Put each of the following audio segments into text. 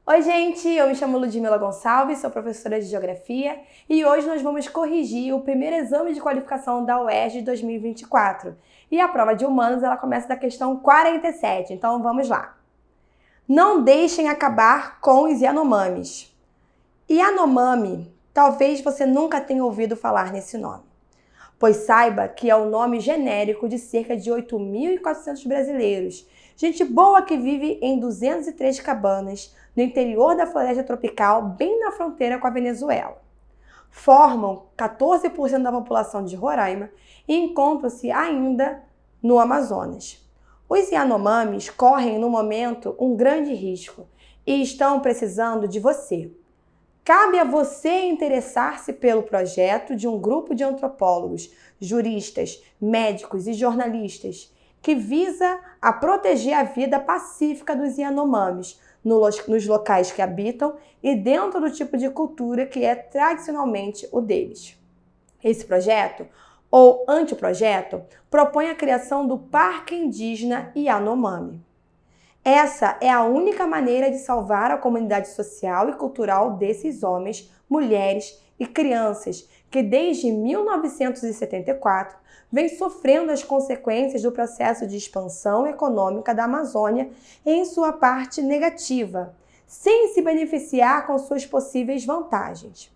Oi, gente! Eu me chamo Ludmila Gonçalves, sou professora de Geografia e hoje nós vamos corrigir o primeiro exame de qualificação da UERJ de 2024. E a prova de Humanos ela começa da questão 47, então vamos lá. Não deixem acabar com os Yanomamis. Yanomami, talvez você nunca tenha ouvido falar nesse nome, pois saiba que é o nome genérico de cerca de 8.400 brasileiros, gente boa que vive em 203 cabanas, no interior da floresta tropical, bem na fronteira com a Venezuela. Formam 14% da população de Roraima e encontram-se ainda no Amazonas. Os Yanomamis correm, no momento, um grande risco e estão precisando de você. Cabe a você interessar-se pelo projeto de um grupo de antropólogos, juristas, médicos e jornalistas que visa a proteger a vida pacífica dos Yanomamis nos locais que habitam e dentro do tipo de cultura que é tradicionalmente o deles. Esse projeto, ou anteprojeto, propõe a criação do Parque Indígena Yanomami. Essa é a única maneira de salvar a comunidade social e cultural desses homens, mulheres e crianças que desde 1974 vem sofrendo as consequências do processo de expansão econômica da Amazônia em sua parte negativa, sem se beneficiar com suas possíveis vantagens.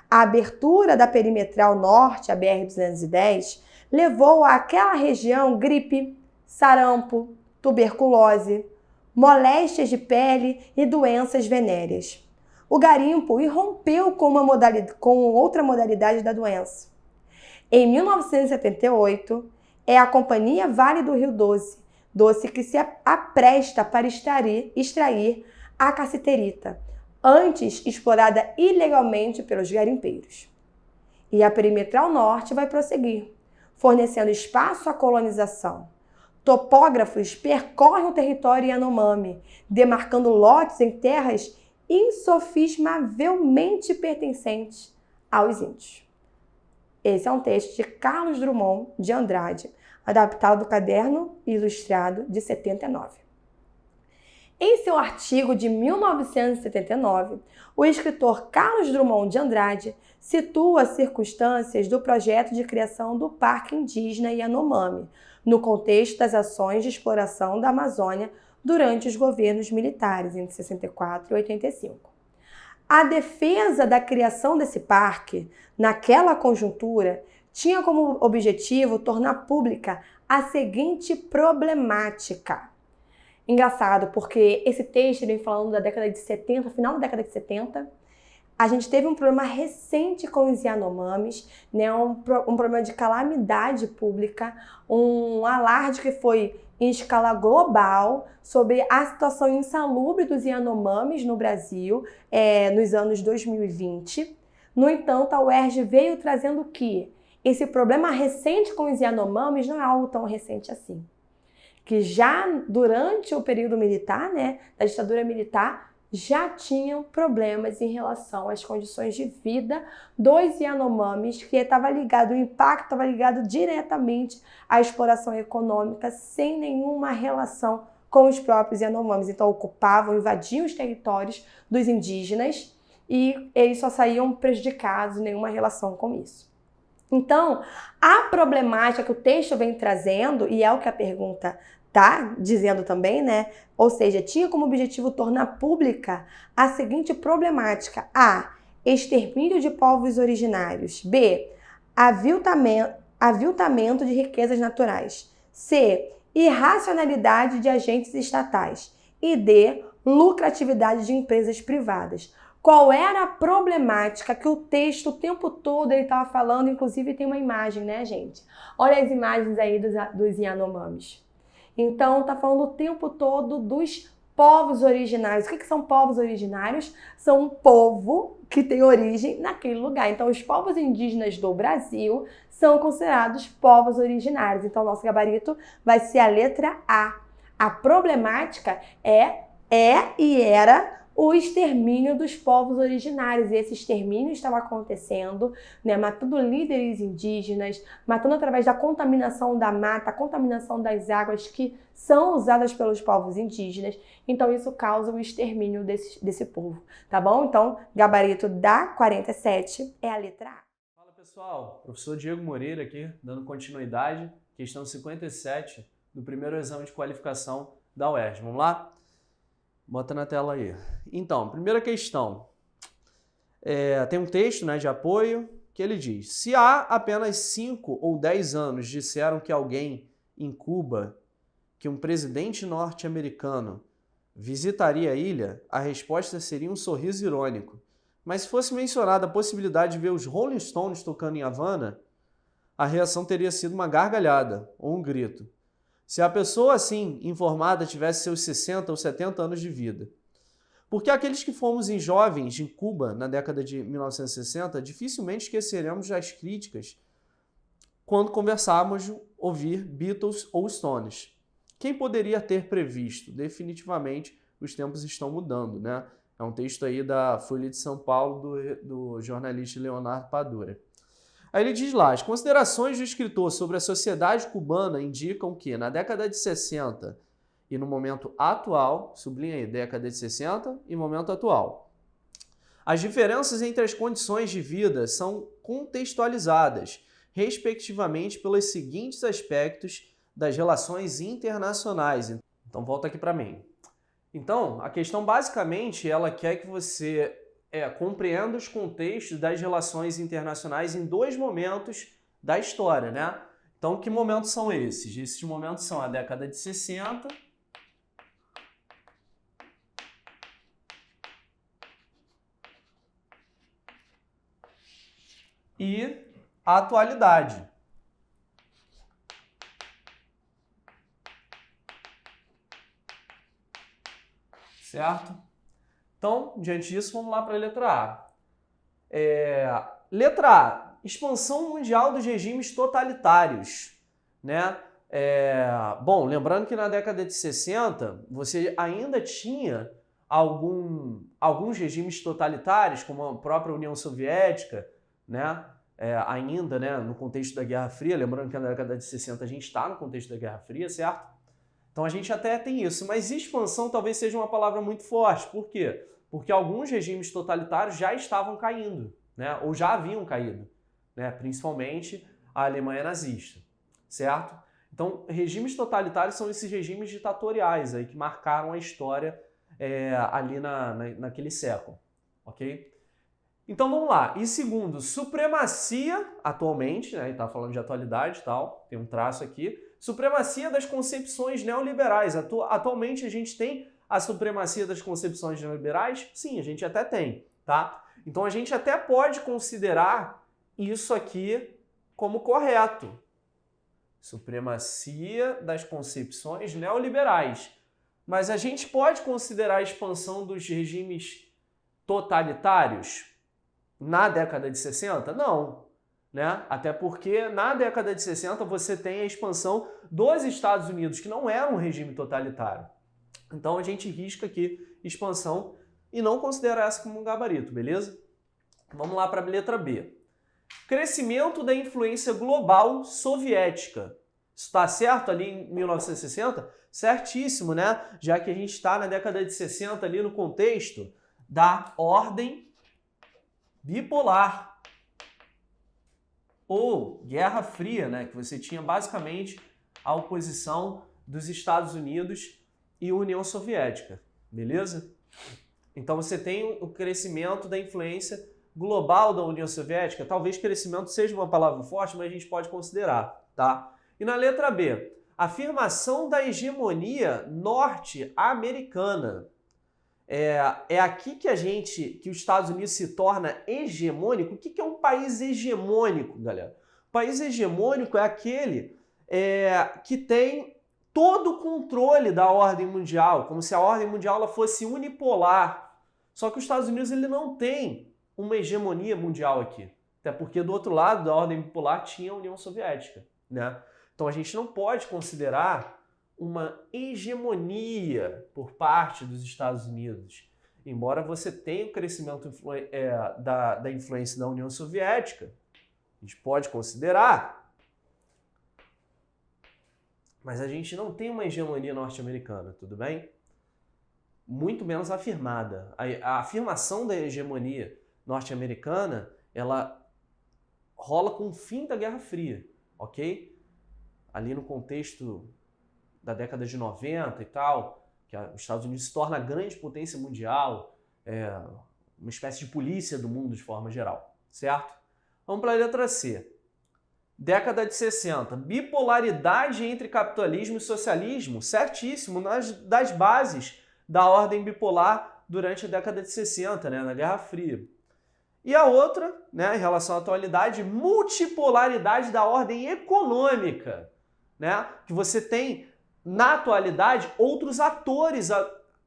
A abertura da perimetral norte, a BR-210, levou àquela região gripe, sarampo, tuberculose, moléstias de pele e doenças venéreas. O garimpo irrompeu com outra modalidade da doença. Em 1978, é a Companhia Vale do Rio Doce que se apresta para extrair a cassiterita, antes explorada ilegalmente pelos garimpeiros. E a perimetral norte vai prosseguir, fornecendo espaço à colonização. Topógrafos percorrem o território Yanomami, demarcando lotes em terras insofismavelmente pertencentes aos índios. Esse é um texto de Carlos Drummond de Andrade, adaptado do Caderno Ilustrado de 79. Em seu artigo de 1979, o escritor Carlos Drummond de Andrade situa as circunstâncias do projeto de criação do Parque Indígena Yanomami, no contexto das ações de exploração da Amazônia durante os governos militares entre 64 e 85. A defesa da criação desse parque, naquela conjuntura, tinha como objetivo tornar pública a seguinte problemática. Engraçado, porque esse texto vem falando da década de 70, final da década de 70. A gente teve um problema recente com os Yanomamis, né? um problema de calamidade pública, um alarde que foi em escala global sobre a situação insalubre dos Yanomamis no Brasil nos anos 2020. No entanto, a UERJ veio trazendo que esse problema recente com os Yanomamis não é algo tão recente assim. Que já durante o período militar, né, da ditadura militar, já tinham problemas em relação às condições de vida dos Yanomamis, que o impacto estava ligado diretamente à exploração econômica, sem nenhuma relação com os próprios Yanomamis. Então, ocupavam, invadiam os territórios dos indígenas e eles só saíam prejudicados, nenhuma relação com isso. Então, a problemática que o texto vem trazendo, e é o que a pergunta está dizendo também, né? Ou seja, tinha como objetivo tornar pública a seguinte problemática: A. Extermínio de povos originários. B. Aviltamento de riquezas naturais. C. Irracionalidade de agentes estatais. E D. Lucratividade de empresas privadas. Qual era a problemática que o texto o tempo todo ele estava falando? Inclusive tem uma imagem, né, gente? Olha as imagens aí dos Yanomamis. Então, está falando o tempo todo dos povos originários. O que são povos originários? São um povo que tem origem naquele lugar. Então, os povos indígenas do Brasil são considerados povos originários. Então, nosso gabarito vai ser a letra A. A problemática é e era o extermínio dos povos originários. E esse extermínio estava acontecendo, né, matando líderes indígenas, matando através da contaminação da mata, a contaminação das águas que são usadas pelos povos indígenas. Então isso causa o extermínio desse povo, tá bom? Então, gabarito da 47 é a letra A. Fala pessoal, professor Diego Moreira aqui, dando continuidade, questão 57 do primeiro exame de qualificação da UERJ. Vamos lá? Bota na tela aí. Então, primeira questão. Tem um texto, né, de apoio que ele diz: se há apenas 5 ou 10 anos disseram que alguém em Cuba, que um presidente norte-americano visitaria a ilha, a resposta seria um sorriso irônico. Mas se fosse mencionada a possibilidade de ver os Rolling Stones tocando em Havana, a reação teria sido uma gargalhada ou um grito. Se a pessoa assim informada tivesse seus 60 ou 70 anos de vida. Porque aqueles que fomos em jovens em Cuba na década de 1960, dificilmente esqueceremos das críticas quando conversávamos ouvir Beatles ou Stones. Quem poderia ter previsto? Definitivamente os tempos estão mudando, né? É um texto aí da Folha de São Paulo do jornalista Leonardo Padura. Aí ele diz lá: as considerações do escritor sobre a sociedade cubana indicam que, na década de 60 e no momento atual, sublinha aí, década de 60 e momento atual, as diferenças entre as condições de vida são contextualizadas, respectivamente, pelos seguintes aspectos das relações internacionais. Então, volta aqui para mim. Então, a questão basicamente, ela quer que você compreenda os contextos das relações internacionais em 2 momentos da história, né? Então, que momentos são esses? Esses momentos são a década de 60 e a atualidade. Certo? Então, diante disso, vamos lá para a letra A. Letra A, expansão mundial dos regimes totalitários, né? Bom, lembrando que na década de 60, você ainda tinha alguns regimes totalitários, como a própria União Soviética, né? Ainda, né, no contexto da Guerra Fria, lembrando que na década de 60 a gente está no contexto da Guerra Fria, certo? Então a gente até tem isso, mas expansão talvez seja uma palavra muito forte. Por quê? Porque alguns regimes totalitários já estavam caindo, né? Ou já haviam caído, né? Principalmente a Alemanha nazista, certo? Então, regimes totalitários são esses regimes ditatoriais aí que marcaram a história ali naquele século, ok? Então vamos lá. E segundo, supremacia, atualmente, né? Está falando de atualidade e tal, tem um traço aqui. Supremacia das concepções neoliberais. Atualmente a gente tem a supremacia das concepções neoliberais? Sim, a gente até tem, tá? Então a gente até pode considerar isso aqui como correto. Supremacia das concepções neoliberais. Mas a gente pode considerar a expansão dos regimes totalitários na década de 60? Não. Né? Até porque na década de 60 você tem a expansão dos Estados Unidos, que não era um regime totalitário. Então a gente risca aqui expansão e não considera essa como um gabarito, beleza? Vamos lá para a letra B. Crescimento da influência global soviética. Está certo ali em 1960? Certíssimo, né? Já que a gente está na década de 60 ali no contexto da ordem bipolar ou Guerra Fria, né? Que você tinha basicamente a oposição dos Estados Unidos e União Soviética, beleza? Então você tem o crescimento da influência global da União Soviética. Talvez crescimento seja uma palavra forte, mas a gente pode considerar, tá? E na letra B, afirmação da hegemonia norte-americana. É aqui que os Estados Unidos se torna hegemônico. O que é um país hegemônico, galera? O país hegemônico é aquele que tem todo o controle da ordem mundial, como se a ordem mundial ela fosse unipolar. Só que os Estados Unidos ele não tem uma hegemonia mundial aqui. Até porque do outro lado da ordem bipolar tinha a União Soviética, né? Então a gente não pode considerar uma hegemonia por parte dos Estados Unidos. embora você tenha o crescimento da influência da União Soviética, a gente pode considerar, mas a gente não tem uma hegemonia norte-americana, tudo bem? Muito menos afirmada. A afirmação da hegemonia norte-americana, ela rola com o fim da Guerra Fria, ok? Ali no contexto da década de 90 e tal, que os Estados Unidos se torna a grande potência mundial, uma espécie de polícia do mundo de forma geral, certo? Vamos para a letra C. Década de 60, bipolaridade entre capitalismo e socialismo, certíssimo, das bases da ordem bipolar durante a década de 60, né, na Guerra Fria. E a outra, né, em relação à atualidade, multipolaridade da ordem econômica, né, que você tem, na atualidade, outros atores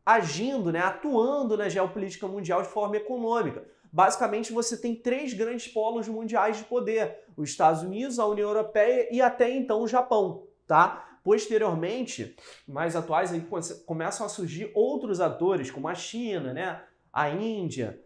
agindo, né, atuando na geopolítica mundial de forma econômica. Basicamente, você tem 3 grandes polos mundiais de poder: os Estados Unidos, a União Europeia e até então o Japão, tá? Posteriormente, mais atuais, aí começam a surgir outros atores, como a China, né, a Índia,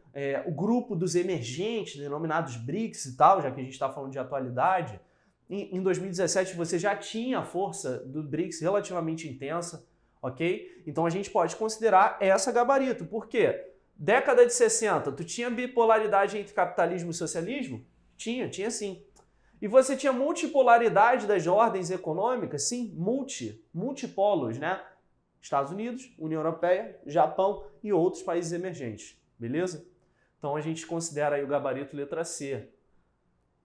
o grupo dos emergentes, denominados BRICS e tal, já que a gente está falando de atualidade. Em 2017, você já tinha a força do BRICS relativamente intensa, ok? Então a gente pode considerar essa gabarito. Por quê? Década de 60, tu tinha bipolaridade entre capitalismo e socialismo? Tinha sim. E você tinha multipolaridade das ordens econômicas? Sim, multipolos, né? Estados Unidos, União Europeia, Japão e outros países emergentes, beleza? Então a gente considera aí o gabarito letra C.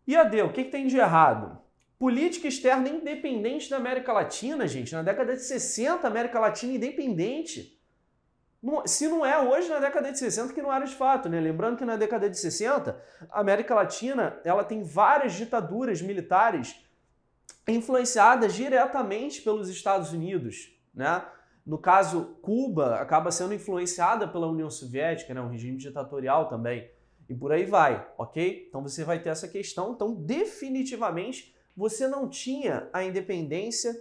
E a D, o que tem de errado? Política externa independente da América Latina, gente. Na década de 60, a América Latina independente. Se não é hoje, na década de 60, que não era de fato, né? Lembrando que na década de 60, a América Latina ela tem várias ditaduras militares influenciadas diretamente pelos Estados Unidos, né? No caso, Cuba acaba sendo influenciada pela União Soviética, né? Um regime ditatorial também. E por aí vai, ok? Então você vai ter essa questão. Então, definitivamente, você não tinha a independência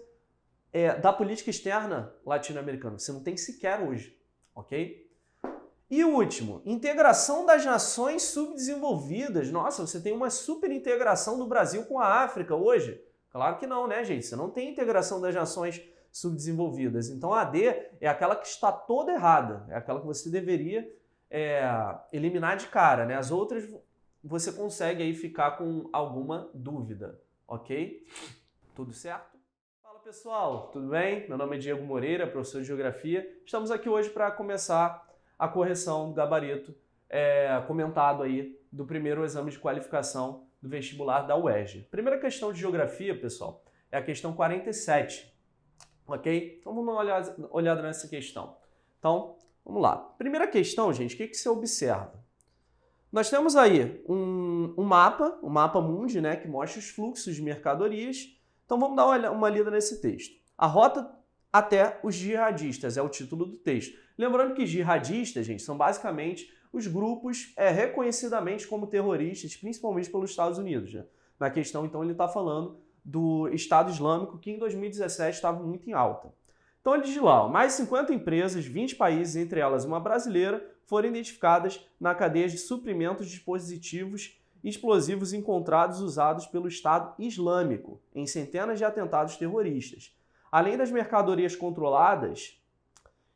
da política externa latino-americana. Você não tem sequer hoje. Ok? E o último, integração das nações subdesenvolvidas. Nossa, você tem uma super integração do Brasil com a África hoje? Claro que não, né, gente? Você não tem integração das nações subdesenvolvidas. Então a D é aquela que está toda errada. É aquela que você deveria eliminar de cara, né? As outras você consegue aí ficar com alguma dúvida, ok? Tudo certo? Fala pessoal, tudo bem? Meu nome é Diego Moreira, professor de Geografia. Estamos aqui hoje para começar a correção do gabarito comentado aí do primeiro exame de qualificação do vestibular da UERJ. Primeira questão de Geografia, pessoal, é a questão 47, ok? Então vamos dar uma olhada nessa questão. Então, vamos lá. Primeira questão, gente, o que você observa? Nós temos aí um mapa mundi, né, que mostra os fluxos de mercadorias. Então vamos dar uma lida nesse texto. A rota até os jihadistas é o título do texto. Lembrando que jihadistas, gente, são basicamente os grupos reconhecidamente como terroristas, principalmente pelos Estados Unidos, né? Na questão, então, ele está falando do Estado Islâmico, que em 2017 estava muito em alta. Então ele diz lá, mais 50 empresas, 20 países, entre elas uma brasileira, foram identificadas na cadeia de suprimentos de dispositivos explosivos encontrados usados pelo Estado Islâmico em centenas de atentados terroristas. Além das mercadorias controladas,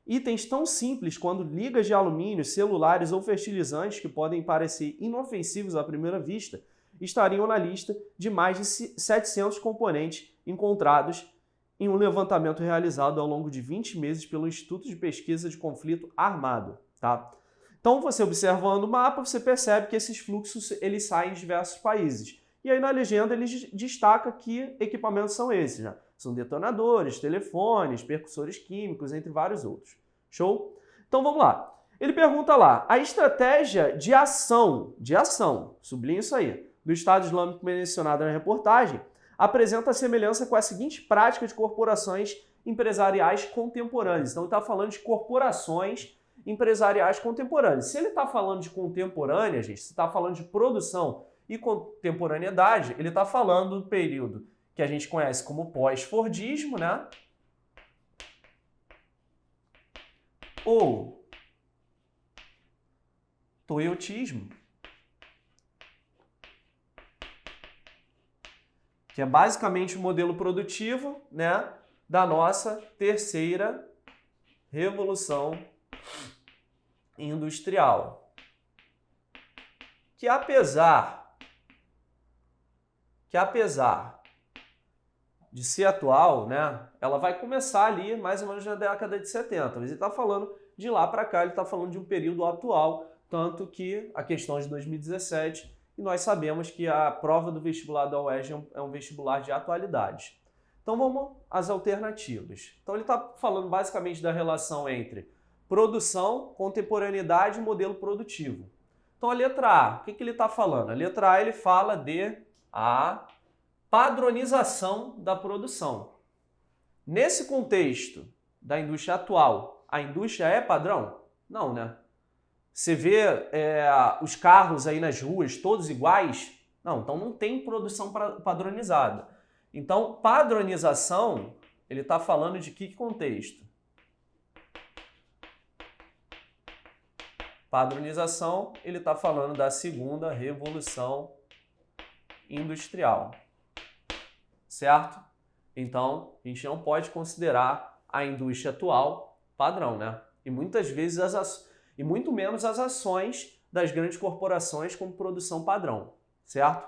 itens tão simples quanto ligas de alumínio, celulares ou fertilizantes que podem parecer inofensivos à primeira vista, estariam na lista de mais de 700 componentes encontrados em um levantamento realizado ao longo de 20 meses pelo Instituto de Pesquisa de Conflito Armado. Tá? Então, você observando o mapa, você percebe que esses fluxos eles saem de diversos países. E aí na legenda ele destaca que equipamentos são esses, né? São detonadores, telefones, percussores químicos, entre vários outros. Show? Então vamos lá. Ele pergunta lá, a estratégia de ação, sublinha isso aí, do Estado Islâmico mencionada na reportagem, apresenta semelhança com a seguinte prática de corporações empresariais contemporâneas. Então ele está falando de corporações empresariais contemporâneas. Se ele está falando de contemporânea, gente, se está falando de produção e contemporaneidade, ele está falando do período que a gente conhece como pós-fordismo, né? Ou toyotismo, que é basicamente o modelo produtivo, né, da nossa terceira revolução industrial. Que apesar de ser atual, né, ela vai começar ali mais ou menos na década de 70. Mas ele está falando de lá para cá, ele está falando de um período atual, tanto que a questão de 2017, e nós sabemos que a prova do vestibular da UERJ é um vestibular de atualidade. Então vamos às alternativas. Então ele está falando basicamente da relação entre produção, contemporaneidade e modelo produtivo. Então a letra A, o que ele está falando? A letra A ele fala de a padronização da produção. Nesse contexto da indústria atual, a indústria é padrão? Não, né? Você vê os carros aí nas ruas todos iguais? Não, então não tem produção padronizada. Então, padronização, ele está falando de que contexto? Padronização, ele está falando da segunda revolução industrial. Certo? Então, a gente não pode considerar a indústria atual padrão, né? E muitas vezes, e muito menos as ações das grandes corporações como produção padrão. Certo?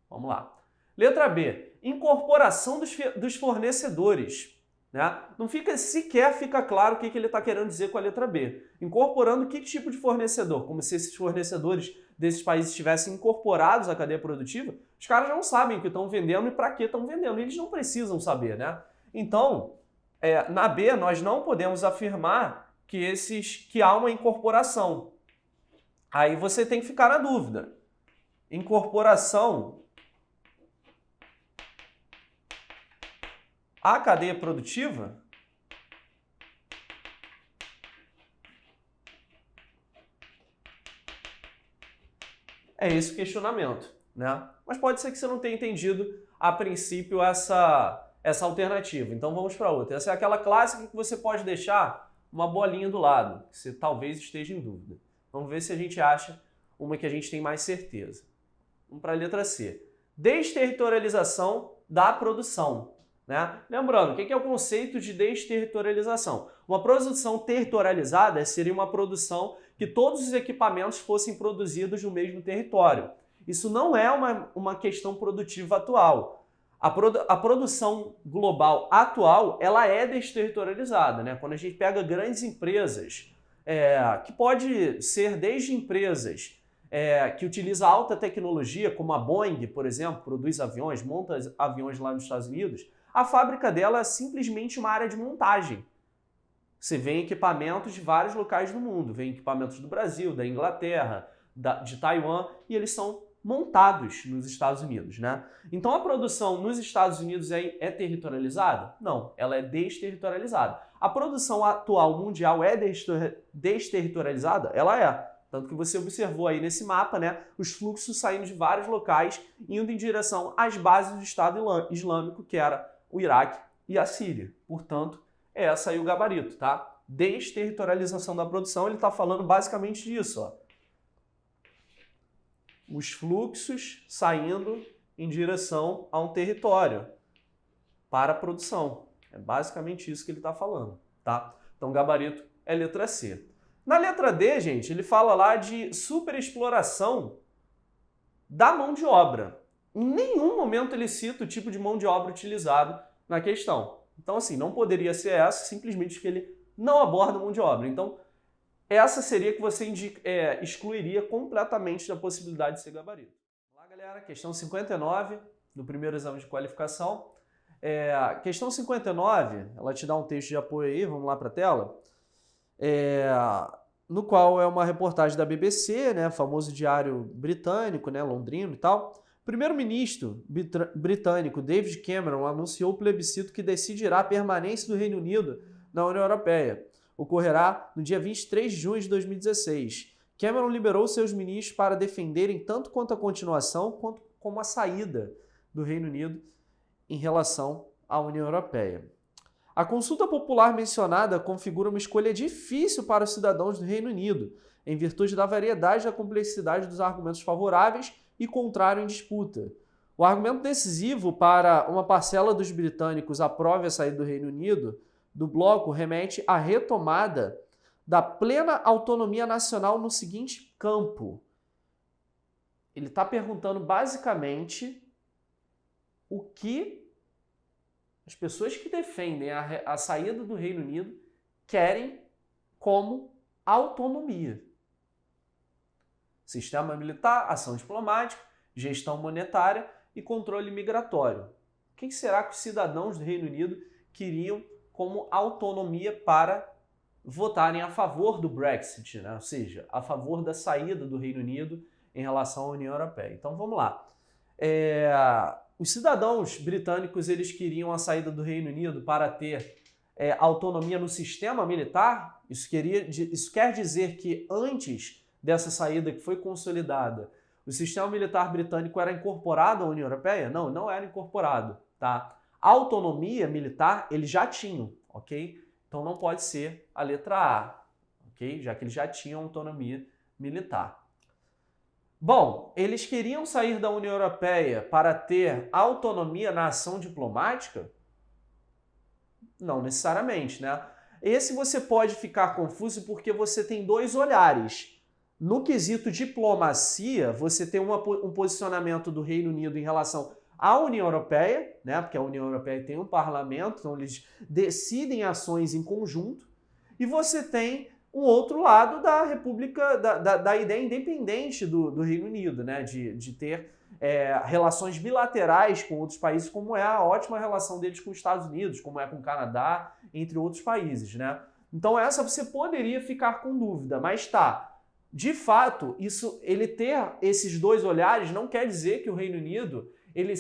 Vamos lá. Letra B. Incorporação dos fornecedores. Né? Não sequer fica claro o que ele está querendo dizer com a letra B. Incorporando que tipo de fornecedor? Como se esses fornecedores desses países estivessem incorporados à cadeia produtiva, os caras não sabem o que estão vendendo e para que estão vendendo. Eles não precisam saber, né? Então, na B, nós não podemos afirmar que há uma incorporação. Aí você tem que ficar na dúvida. Incorporação à cadeia produtiva? É esse o questionamento, né? Mas pode ser que você não tenha entendido a princípio essa alternativa. Então vamos para outra. Essa é aquela clássica que você pode deixar uma bolinha do lado, que você talvez esteja em dúvida. Vamos ver se a gente acha uma que a gente tem mais certeza. Vamos para a letra C. Desterritorialização da produção. Né? Lembrando, o que é o conceito de desterritorialização? Uma produção territorializada seria uma produção que todos os equipamentos fossem produzidos no mesmo território. Isso não é uma questão produtiva atual. A produção global atual, ela é desterritorializada. Né? Quando a gente pega grandes empresas, que pode ser desde empresas que utilizam alta tecnologia, como a Boeing, por exemplo, produz aviões, monta aviões lá nos Estados Unidos, a fábrica dela é simplesmente uma área de montagem. Você vê equipamentos de vários locais do mundo, vem equipamentos do Brasil, da Inglaterra, de Taiwan, e eles são montados nos Estados Unidos, né? Então a produção nos Estados Unidos é territorializada? Não, ela é desterritorializada. A produção atual mundial é desterritorializada? Ela é. Tanto que você observou aí nesse mapa, né, os fluxos saindo de vários locais, indo em direção às bases do Estado Islâmico, que era o Iraque e a Síria. Portanto, é essa aí o gabarito, tá? Desterritorialização da produção, ele está falando basicamente disso, ó. Os fluxos saindo em direção a um território para a produção. É basicamente isso que ele está falando, tá? Então, o gabarito é letra C. Na letra D, gente, ele fala lá de superexploração da mão de obra. Em nenhum momento ele cita o tipo de mão de obra utilizado na questão. Então, assim, não poderia ser essa, simplesmente porque ele não aborda mão de obra. Então, essa seria que você excluiria completamente da possibilidade de ser gabarito. Olá, galera. Questão 59 do primeiro exame de qualificação. Questão 59, ela te dá um texto de apoio aí, vamos lá para a tela. No qual é uma reportagem da BBC, né, famoso diário britânico, né, londrino e tal. O primeiro-ministro britânico David Cameron anunciou o plebiscito que decidirá a permanência do Reino Unido na União Europeia. Ocorrerá no dia 23 de junho de 2016. Cameron liberou seus ministros para defenderem tanto quanto a continuação quanto como a saída do Reino Unido em relação à União Europeia. A consulta popular mencionada configura uma escolha difícil para os cidadãos do Reino Unido, em virtude da variedade e da complexidade dos argumentos favoráveis e contrários em disputa. O argumento decisivo para uma parcela dos britânicos aprove a saída do Reino Unido do bloco remete à retomada da plena autonomia nacional no seguinte campo. Ele está perguntando basicamente o que as pessoas que defendem a saída do Reino Unido querem como autonomia. Sistema militar, ação diplomática, gestão monetária e controle migratório. O que será que os cidadãos do Reino Unido queriam como autonomia para votarem a favor do Brexit, né? Ou seja, a favor da saída do Reino Unido em relação à União Europeia? Então vamos lá. Os cidadãos britânicos eles queriam a saída do Reino Unido para ter autonomia no sistema militar. Isso quer dizer que antes dessa saída que foi consolidada, o sistema militar britânico era incorporado à União Europeia? Não, não era incorporado, tá? A autonomia militar eles já tinham, ok? Então não pode ser a letra A, ok? Já que eles já tinham autonomia militar. Bom, eles queriam sair da União Europeia para ter autonomia na ação diplomática? Não necessariamente, né? Esse você pode ficar confuso porque você tem dois olhares. No quesito diplomacia, você tem um posicionamento do Reino Unido em relação à União Europeia, né? Porque a União Europeia tem um parlamento, então eles decidem ações em conjunto. E você tem um outro lado da República, da ideia independente do Reino Unido, né? De ter relações bilaterais com outros países, como é a ótima relação deles com os Estados Unidos, como é com o Canadá, entre outros países, né? Então essa você poderia ficar com dúvida, mas tá. De fato, ele ter esses dois olhares não quer dizer que o Reino Unido ele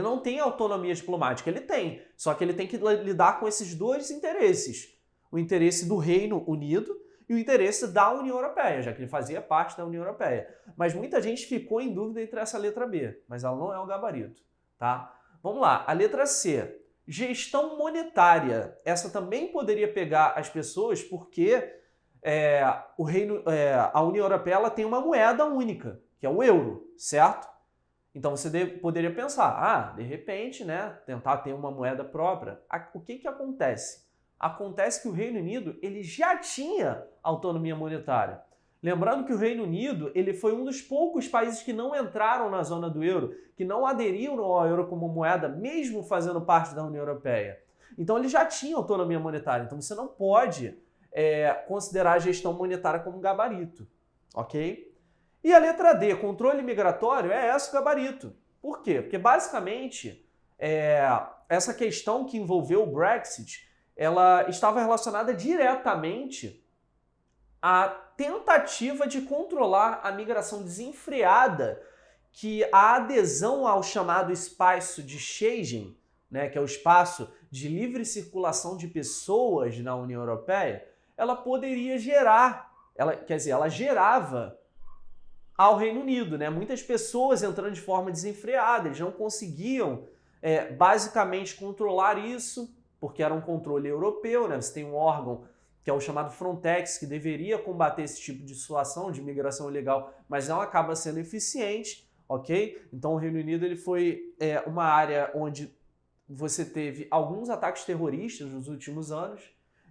não tem autonomia diplomática. Ele tem, só que ele tem que lidar com esses dois interesses. O interesse do Reino Unido e o interesse da União Europeia, já que ele fazia parte da União Europeia. Mas muita gente ficou em dúvida entre essa letra B, mas ela não é o gabarito, tá? Vamos lá, a letra C. Gestão monetária. Essa também poderia pegar as pessoas porque a União Europeia ela tem uma moeda única, que é o euro, certo? Então você poderia pensar, de repente, né, tentar ter uma moeda própria. O que acontece? Acontece que o Reino Unido ele já tinha autonomia monetária. Lembrando que o Reino Unido ele foi um dos poucos países que não entraram na zona do euro, que não aderiram ao euro como moeda, mesmo fazendo parte da União Europeia. Então ele já tinha autonomia monetária. Então você não pode considerar a gestão monetária como um gabarito, ok? E a letra D, controle migratório, é esse o gabarito. Por quê? Porque basicamente essa questão que envolveu o Brexit, ela estava relacionada diretamente à tentativa de controlar a migração desenfreada, que a adesão ao chamado espaço de Schengen, né, que é o espaço de livre circulação de pessoas na União Europeia, ela poderia gerar, ela gerava ao Reino Unido, né? Muitas pessoas entrando de forma desenfreada, eles não conseguiam basicamente controlar isso, porque era um controle europeu, né? Você tem um órgão que é o chamado Frontex, que deveria combater esse tipo de situação de imigração ilegal, mas não acaba sendo eficiente, ok? Então o Reino Unido ele foi uma área onde você teve alguns ataques terroristas nos últimos anos.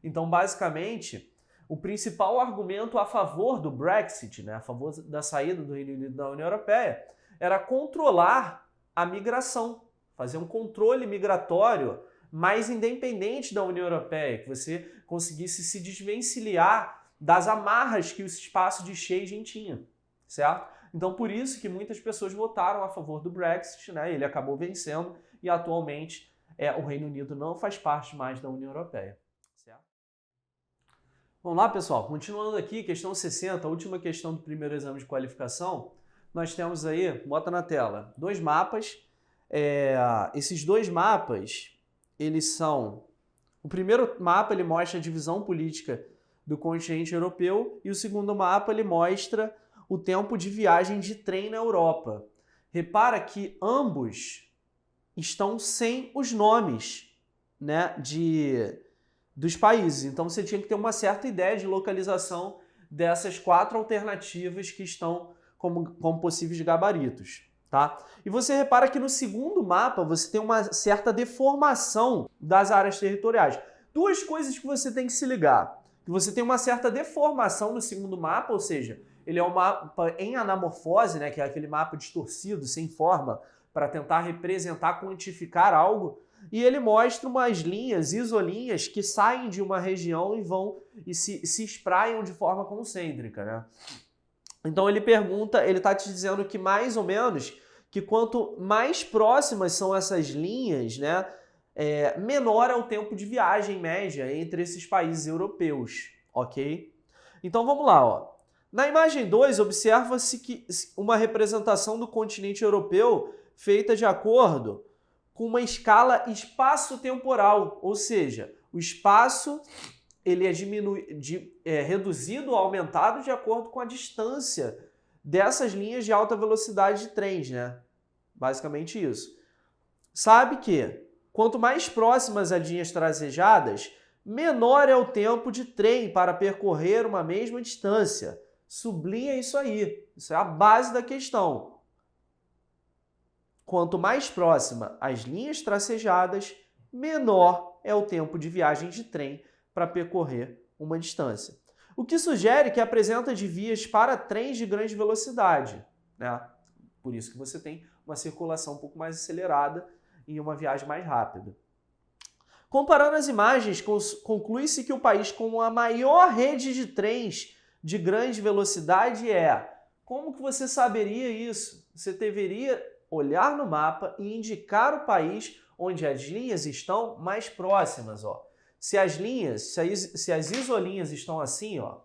Então, basicamente, o principal argumento a favor do Brexit, né, a favor da saída do Reino Unido da União Europeia, era controlar a migração, fazer um controle migratório mais independente da União Europeia, que você conseguisse se desvencilhar das amarras que o espaço de Schengen tinha, certo? Então, por isso que muitas pessoas votaram a favor do Brexit, né? Ele acabou vencendo e atualmente o Reino Unido não faz parte mais da União Europeia. Certo? Vamos lá, pessoal. Continuando aqui, questão 60, a última questão do primeiro exame de qualificação. Nós temos aí, bota na tela, dois mapas. Esses dois mapas, eles são... O primeiro mapa ele mostra a divisão política do continente europeu e o segundo mapa ele mostra o tempo de viagem de trem na Europa. Repara que ambos estão sem os nomes, né, dos países. Então você tinha que ter uma certa ideia de localização dessas 4 alternativas que estão como possíveis gabaritos. Tá? E você repara que no segundo mapa você tem uma certa deformação das áreas territoriais. 2 coisas que você tem que se ligar. Que você tem uma certa deformação no segundo mapa, ou seja, ele é um mapa em anamorfose, né, que é aquele mapa distorcido, sem forma, para tentar representar, quantificar algo. E ele mostra umas linhas, isolinhas, que saem de uma região e vão e se espraiam de forma concêntrica, né? Então ele está te dizendo que mais ou menos, que quanto mais próximas são essas linhas, né, menor é o tempo de viagem média entre esses países europeus, ok? Então vamos lá, ó. Na imagem 2, observa-se que uma representação do continente europeu feita de acordo com uma escala espaço-temporal, ou seja, o espaço ele é reduzido ou aumentado de acordo com a distância dessas linhas de alta velocidade de trens, né? Basicamente isso. Sabe que quanto mais próximas as linhas tracejadas, menor é o tempo de trem para percorrer uma mesma distância. Sublinha isso aí. Isso é a base da questão. Quanto mais próxima as linhas tracejadas, menor é o tempo de viagem de trem para percorrer uma distância. O que sugere que apresenta de vias para trens de grande velocidade, né? Por isso que você tem uma circulação um pouco mais acelerada e uma viagem mais rápida. Comparando as imagens, conclui-se que o país com a maior rede de trens de grande velocidade é... Como que você saberia isso? Você deveria olhar no mapa e indicar o país onde as linhas estão mais próximas, ó. Se as isolinhas estão assim, ó,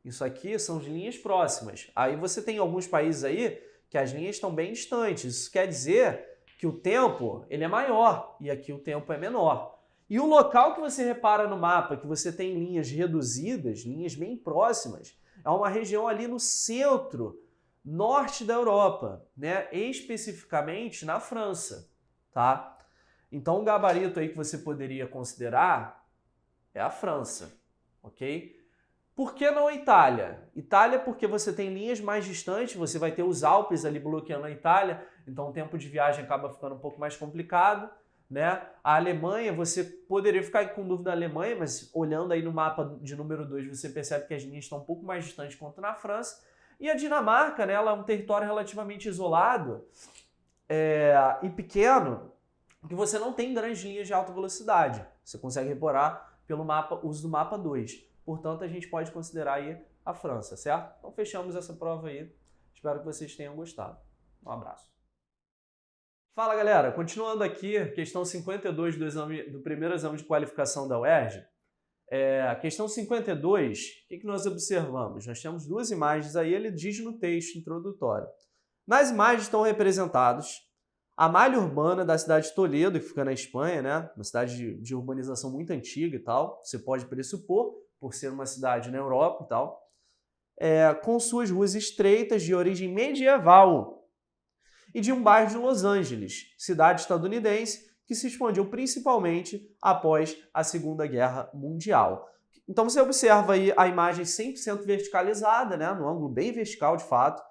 isso aqui são as linhas próximas. Aí você tem alguns países aí que as linhas estão bem distantes. Isso quer dizer que o tempo ele é maior e aqui o tempo é menor. E o local que você repara no mapa, que você tem linhas reduzidas, linhas bem próximas, é uma região ali no centro norte da Europa, né? Especificamente na França, tá? Então o gabarito aí que você poderia considerar é a França, ok? Por que não a Itália? Itália porque você tem linhas mais distantes, você vai ter os Alpes ali bloqueando a Itália, então o tempo de viagem acaba ficando um pouco mais complicado, né? A Alemanha, você poderia ficar com dúvida da Alemanha, mas olhando aí no mapa de número 2, você percebe que as linhas estão um pouco mais distantes quanto na França. E a Dinamarca, né, ela é um território relativamente isolado e pequeno, que você não tem grandes linhas de alta velocidade. Você consegue reparar pelo uso do mapa 2. Portanto, a gente pode considerar aí a França, certo? Então fechamos essa prova aí. Espero que vocês tenham gostado. Um abraço. Fala, galera. Continuando aqui, questão 52 do primeiro exame de qualificação da UERJ. A questão 52, o que nós observamos? Nós temos 2 imagens aí, ele diz no texto introdutório. Nas imagens estão representados a malha urbana da cidade de Toledo, que fica na Espanha, né? Uma cidade de urbanização muito antiga e tal, você pode pressupor, por ser uma cidade na Europa e tal, com suas ruas estreitas de origem medieval, e de um bairro de Los Angeles, cidade estadunidense, que se expandiu principalmente após a Segunda Guerra Mundial. Então você observa aí a imagem 100% verticalizada, né, no ângulo bem vertical de fato,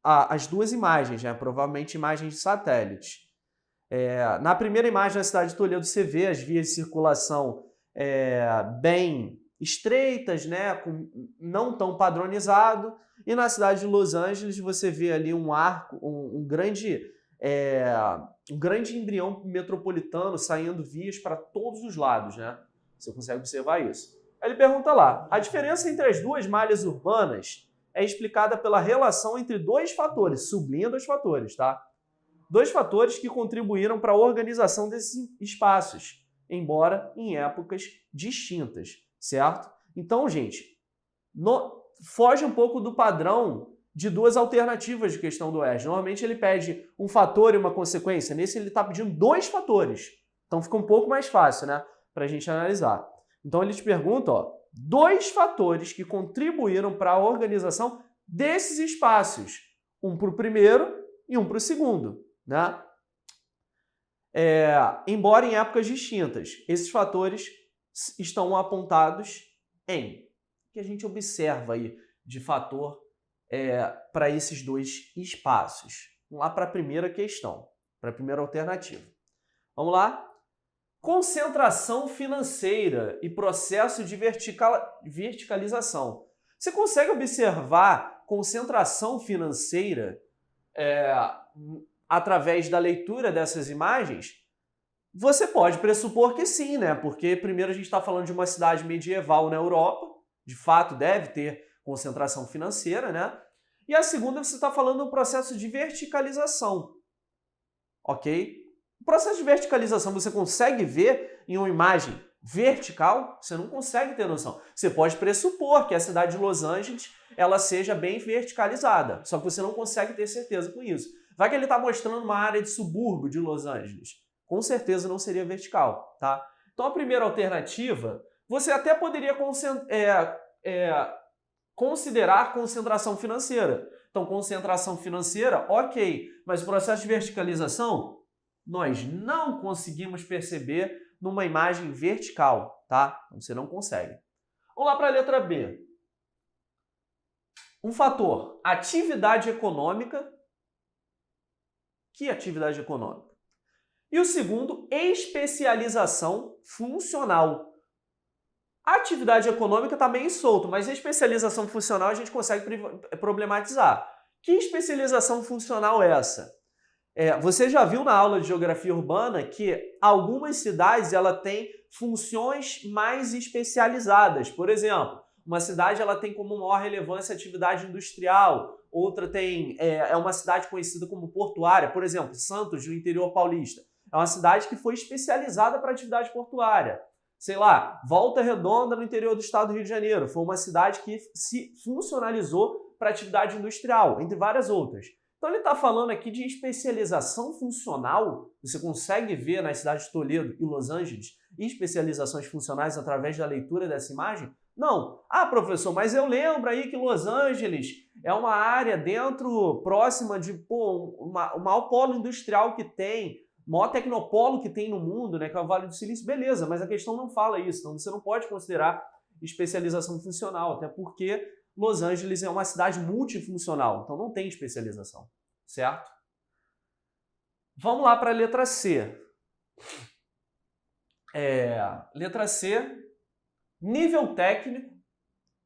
as 2 imagens, né, provavelmente imagens de satélite. Na primeira imagem da cidade de Toledo você vê as vias de circulação bem estreitas, né, não tão padronizado, e na cidade de Los Angeles você vê ali um arco, um grande embrião metropolitano saindo vias para todos os lados, né? Você consegue observar isso. Aí ele pergunta lá, a diferença entre as 2 malhas urbanas é explicada pela relação entre 2 fatores, sublinha 2 fatores, tá? 2 fatores que contribuíram para a organização desses espaços, embora em épocas distintas, certo? Então, gente, foge um pouco do padrão de 2 alternativas de questão do UERJ. Normalmente ele pede um fator e uma consequência. Nesse ele está pedindo 2 fatores. Então fica um pouco mais fácil, né, para a gente analisar. Então ele te pergunta, ó, 2 fatores que contribuíram para a organização desses espaços. Um para o primeiro e um para o segundo, né? Embora em épocas distintas, esses fatores estão apontados em o que a gente observa aí de fator para esses dois espaços. Vamos lá para a primeira questão, para a primeira alternativa. Vamos lá? Concentração financeira e processo de verticalização. Você consegue observar concentração financeira através da leitura dessas imagens? Você pode pressupor que sim, né? Porque primeiro a gente está falando de uma cidade medieval na Europa, de fato deve ter concentração financeira, né? E a segunda, você está falando do processo de verticalização, ok? O processo de verticalização você consegue ver em uma imagem vertical? Você não consegue ter noção. Você pode pressupor que a cidade de Los Angeles ela seja bem verticalizada, só que você não consegue ter certeza com isso. Vai que ele está mostrando uma área de subúrbio de Los Angeles. Com certeza não seria vertical, tá? Então a primeira alternativa, você até poderia considerar concentração financeira. Então concentração financeira, ok, mas o processo de verticalização, nós não conseguimos perceber numa imagem vertical, tá? Então você não consegue. Vamos lá para a letra B. Um fator, atividade econômica. Que atividade econômica? E o segundo, especialização funcional. A atividade econômica está meio solto, mas a especialização funcional a gente consegue problematizar. Que especialização funcional é essa? Você já viu na aula de geografia urbana que algumas cidades ela tem funções mais especializadas. Por exemplo, uma cidade ela tem como maior relevância a atividade industrial, outra tem uma cidade conhecida como portuária. Por exemplo, Santos, no interior paulista, é uma cidade que foi especializada para atividade portuária. Sei lá, Volta Redonda, no interior do estado do Rio de Janeiro, foi uma cidade que se funcionalizou para atividade industrial, entre várias outras. Então ele está falando aqui de especialização funcional, você consegue ver nas cidades de Toledo e Los Angeles especializações funcionais através da leitura dessa imagem? Não. Ah, professor, mas eu lembro aí que Los Angeles é uma área próxima de o maior polo industrial que tem, o maior tecnopolo que tem no mundo, né, que é o Vale do Silício. Beleza, mas a questão não fala isso, então você não pode considerar especialização funcional, até porque Los Angeles é uma cidade multifuncional, então não tem especialização, certo? Vamos lá para a letra C. Letra C, nível técnico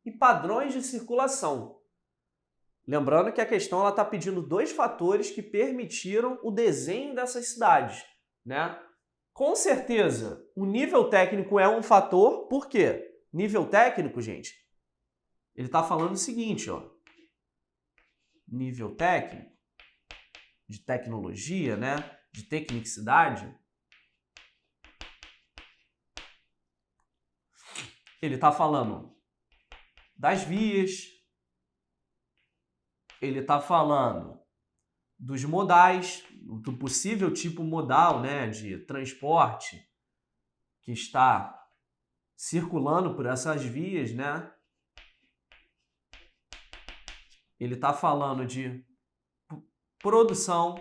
e padrões de circulação. Lembrando que a questão está pedindo dois fatores que permitiram o desenho dessas cidades, né? Com certeza, o nível técnico é um fator, por quê? Nível técnico, gente, ele está falando o seguinte, ó. Nível técnico, de tecnologia, né? De tecnicidade. Ele está falando das vias, ele está falando dos modais, do possível tipo modal, né, de transporte que está circulando por essas vias, né? Ele está falando de produção.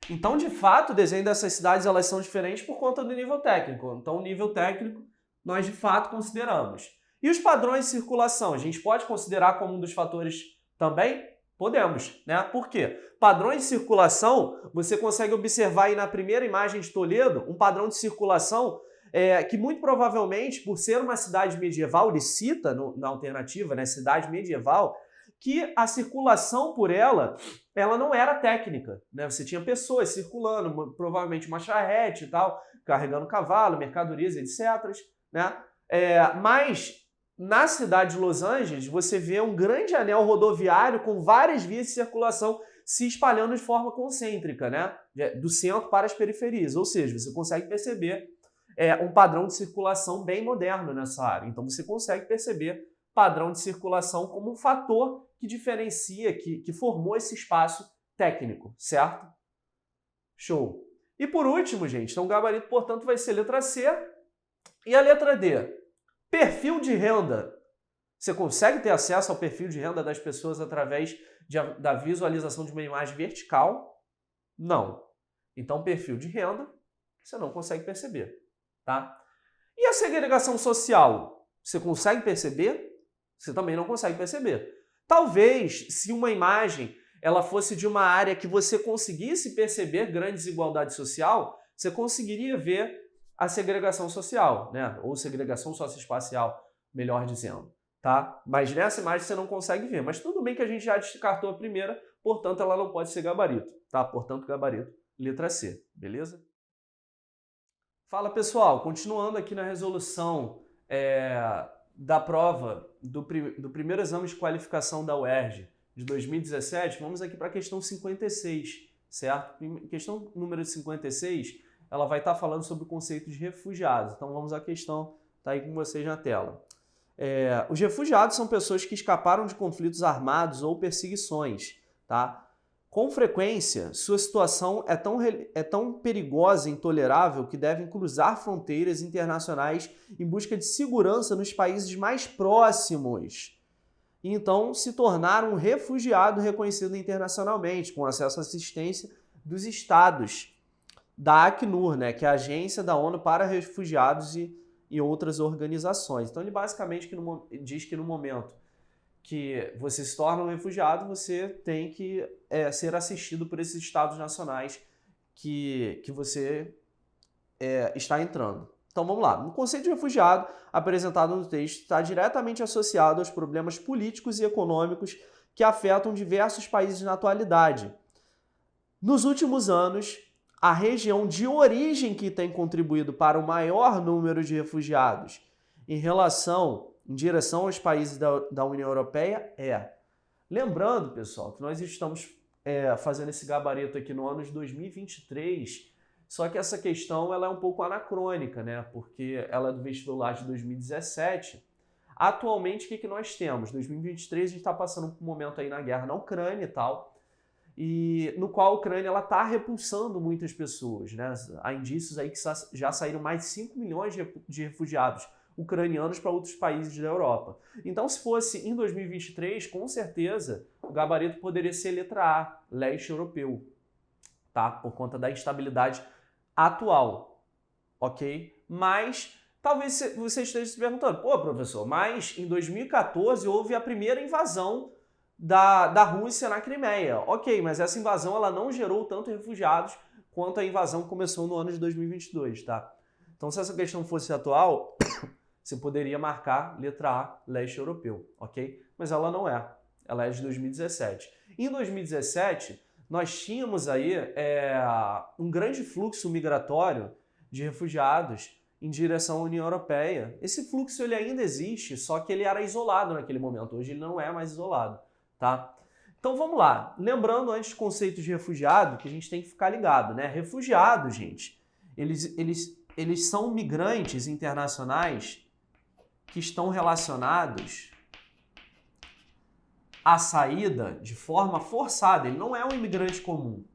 Então, de fato, o desenho dessas cidades elas são diferentes por conta do nível técnico. Então, o nível técnico nós, de fato, consideramos. E os padrões de circulação? A gente pode considerar como um dos fatores também? Podemos, né? Por quê? Padrões de circulação, você consegue observar aí na primeira imagem de Toledo, um padrão de circulação que muito provavelmente, por ser uma cidade medieval, ele cita na alternativa, né, cidade medieval, que a circulação por ela não era técnica, né? Você tinha pessoas circulando, provavelmente uma charrete e tal, carregando cavalo, mercadorias, etc., né? Mas na cidade de Los Angeles, você vê um grande anel rodoviário com várias vias de circulação se espalhando de forma concêntrica, né? Do centro para as periferias. Ou seja, você consegue perceber um padrão de circulação bem moderno nessa área. Então você consegue perceber padrão de circulação como um fator que diferencia, que formou esse espaço técnico, certo? Show! E por último, gente, então o gabarito, portanto, vai ser letra C e a letra D. Perfil de renda. Você consegue ter acesso ao perfil de renda das pessoas através da visualização de uma imagem vertical? Não. Então, perfil de renda, você não consegue perceber, tá? E a segregação social? Você consegue perceber? Você também não consegue perceber. Talvez, se uma imagem ela fosse de uma área que você conseguisse perceber grande desigualdade social, você conseguiria ver a segregação social, né? Ou segregação socioespacial, melhor dizendo, tá? Mas nessa imagem você não consegue ver. Mas tudo bem que a gente já descartou a primeira, portanto ela não pode ser gabarito, tá? Portanto, gabarito, letra C, beleza? Fala pessoal, continuando aqui na resolução da prova do primeiro exame de qualificação da UERJ de 2017, vamos aqui para a questão 56, certo? Questão número 56, ela vai estar falando sobre o conceito de refugiados. Então vamos à questão, tá aí com vocês na tela. Os refugiados são pessoas que escaparam de conflitos armados ou perseguições, tá? Com frequência, sua situação é tão perigosa e intolerável que devem cruzar fronteiras internacionais em busca de segurança nos países mais próximos. E então se tornar um refugiado reconhecido internacionalmente, com acesso à assistência dos estados da Acnur, né, que é a Agência da ONU para Refugiados e outras organizações. Então ele basicamente diz que no momento que você se torna um refugiado, você tem que ser assistido por esses estados nacionais que você está entrando. Então vamos lá. O conceito de refugiado apresentado no texto está diretamente associado aos problemas políticos e econômicos que afetam diversos países na atualidade. Nos últimos anos, a região de origem que tem contribuído para o maior número de refugiados em direção aos países da União Europeia é. Lembrando, pessoal, que nós estamos fazendo esse gabarito aqui no ano de 2023, só que essa questão ela é um pouco anacrônica, né? Porque ela é do vestibular de 2017. Atualmente, o que nós temos? Em 2023, a gente está passando por um momento aí na guerra na Ucrânia e tal, e no qual a Ucrânia está repulsando muitas pessoas, né? Há indícios aí que já saíram mais de 5 milhões de refugiados ucranianos para outros países da Europa. Então, se fosse em 2023, com certeza, o gabarito poderia ser letra A, leste europeu, tá? Por conta da instabilidade atual, ok? Mas talvez você esteja se perguntando, pô, professor, mas em 2014 houve a primeira invasão da Rússia na Crimeia. Ok, mas essa invasão ela não gerou tantos refugiados quanto a invasão que começou no ano de 2022, tá? Então, se essa questão fosse atual, você poderia marcar letra A, leste europeu, ok? Mas ela não é. Ela é de 2017. Em 2017, nós tínhamos aí um grande fluxo migratório de refugiados em direção à União Europeia. Esse fluxo ele ainda existe, só que ele era isolado naquele momento. Hoje ele não é mais isolado, tá? Então vamos lá. Lembrando antes do conceito de refugiado, que a gente tem que ficar ligado, né? Refugiados, gente, eles são migrantes internacionais que estão relacionados à saída de forma forçada. Ele não é um imigrante comum.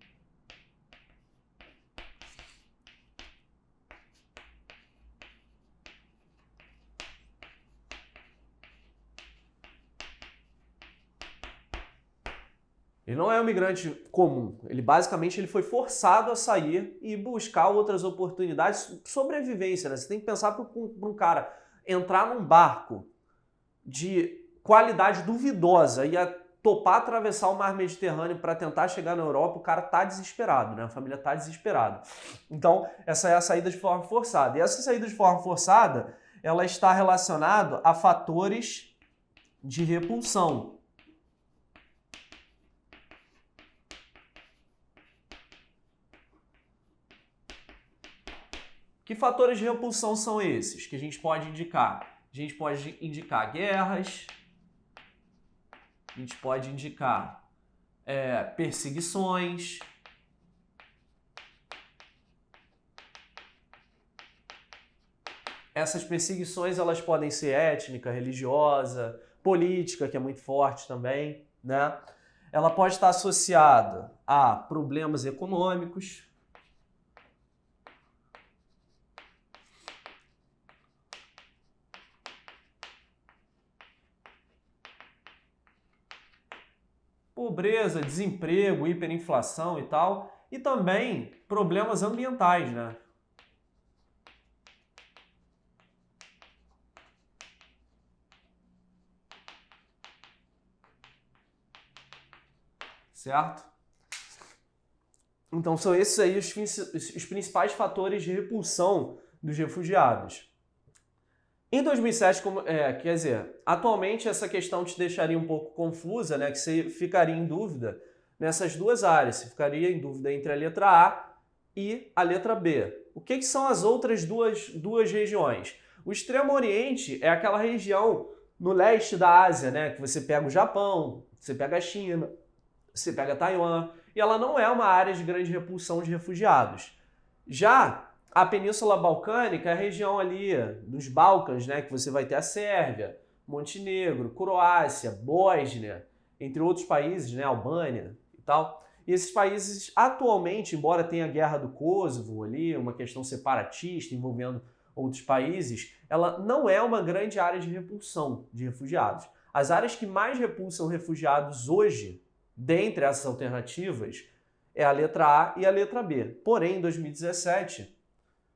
Ele não é um imigrante comum. Ele basicamente foi forçado a sair e buscar outras oportunidades, sobrevivência, né? Você tem que pensar para um cara entrar num barco de qualidade duvidosa e topar atravessar o mar Mediterrâneo para tentar chegar na Europa, o cara tá desesperado, né? A família tá desesperada. Então, essa é a saída de forma forçada. E essa saída de forma forçada, ela está relacionada a fatores de repulsão. Que fatores de repulsão são esses que a gente pode indicar? A gente pode indicar guerras, a gente pode indicar perseguições, essas perseguições elas podem ser étnica, religiosa, política, que é muito forte também, né? Ela pode estar associada a problemas econômicos, pobreza, desemprego, hiperinflação e tal, e também problemas ambientais, né? Certo? Então são esses aí os principais fatores de repulsão dos refugiados. Em 2007, quer dizer, atualmente essa questão te deixaria um pouco confusa, né? Que você ficaria em dúvida nessas duas áreas. Você ficaria em dúvida entre a letra A e a letra B. O que são as outras duas regiões? O Extremo Oriente é aquela região no leste da Ásia, né? Que você pega o Japão, você pega a China, você pega Taiwan, e ela não é uma área de grande repulsão de refugiados. Já a Península Balcânica é a região ali dos Balcãs, né, que você vai ter a Sérvia, Montenegro, Croácia, Bósnia, entre outros países, né, Albânia e tal. E esses países, atualmente, embora tenha a guerra do Kosovo ali, uma questão separatista envolvendo outros países, ela não é uma grande área de repulsão de refugiados. As áreas que mais repulsam refugiados hoje, dentre essas alternativas, é a letra A e a letra B. Porém, em 2017,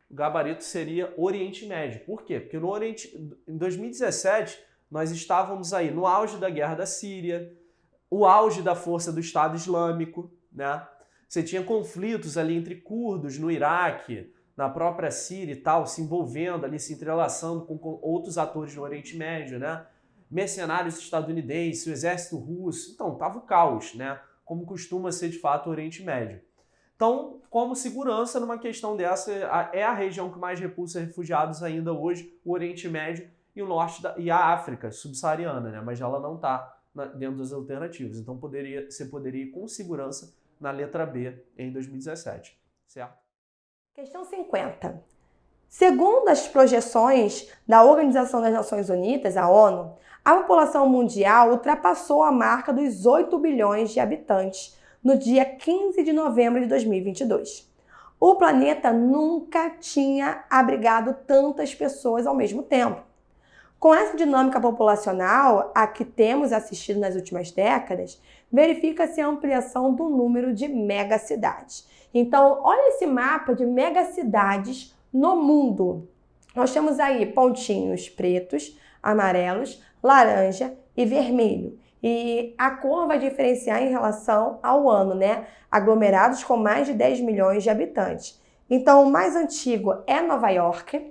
o gabarito seria Oriente Médio. Por quê? Porque em 2017, nós estávamos aí no auge da guerra da Síria, o auge da força do Estado Islâmico, né? Você tinha conflitos ali entre curdos no Iraque, na própria Síria e tal, se envolvendo ali, se entrelaçando com outros atores no Oriente Médio, né? Mercenários estadunidenses, o exército russo. Então, estava o caos, né? Como costuma ser de fato o Oriente Médio. Então, como segurança numa questão dessa, é a região que mais repulsa refugiados ainda hoje, o Oriente Médio e o norte e a África subsaariana, né? Mas ela não está dentro das alternativas. Então, você poderia ir com segurança na letra B em 2017, certo? Questão 50. Segundo as projeções da Organização das Nações Unidas, a ONU, a população mundial ultrapassou a marca dos 8 bilhões de habitantes no dia 15 de novembro de 2022. O planeta nunca tinha abrigado tantas pessoas ao mesmo tempo. Com essa dinâmica populacional a que temos assistido nas últimas décadas, verifica-se a ampliação do número de megacidades. Então, olha esse mapa de megacidades no mundo. Nós temos aí pontinhos pretos, amarelos, laranja e vermelho. E a cor vai diferenciar em relação ao ano, né? Aglomerados com mais de 10 milhões de habitantes. Então, o mais antigo é Nova York.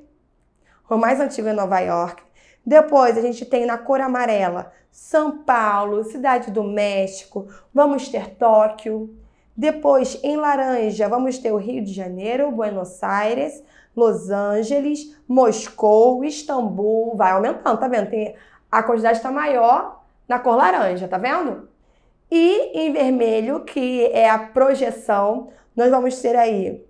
Depois, a gente tem na cor amarela São Paulo, Cidade do México. Vamos ter Tóquio. Depois, em laranja, vamos ter o Rio de Janeiro, Buenos Aires, Los Angeles, Moscou, Istambul. Vai aumentando, tá vendo? A quantidade está maior na cor laranja, tá vendo? E em vermelho, que é a projeção, nós vamos ter aí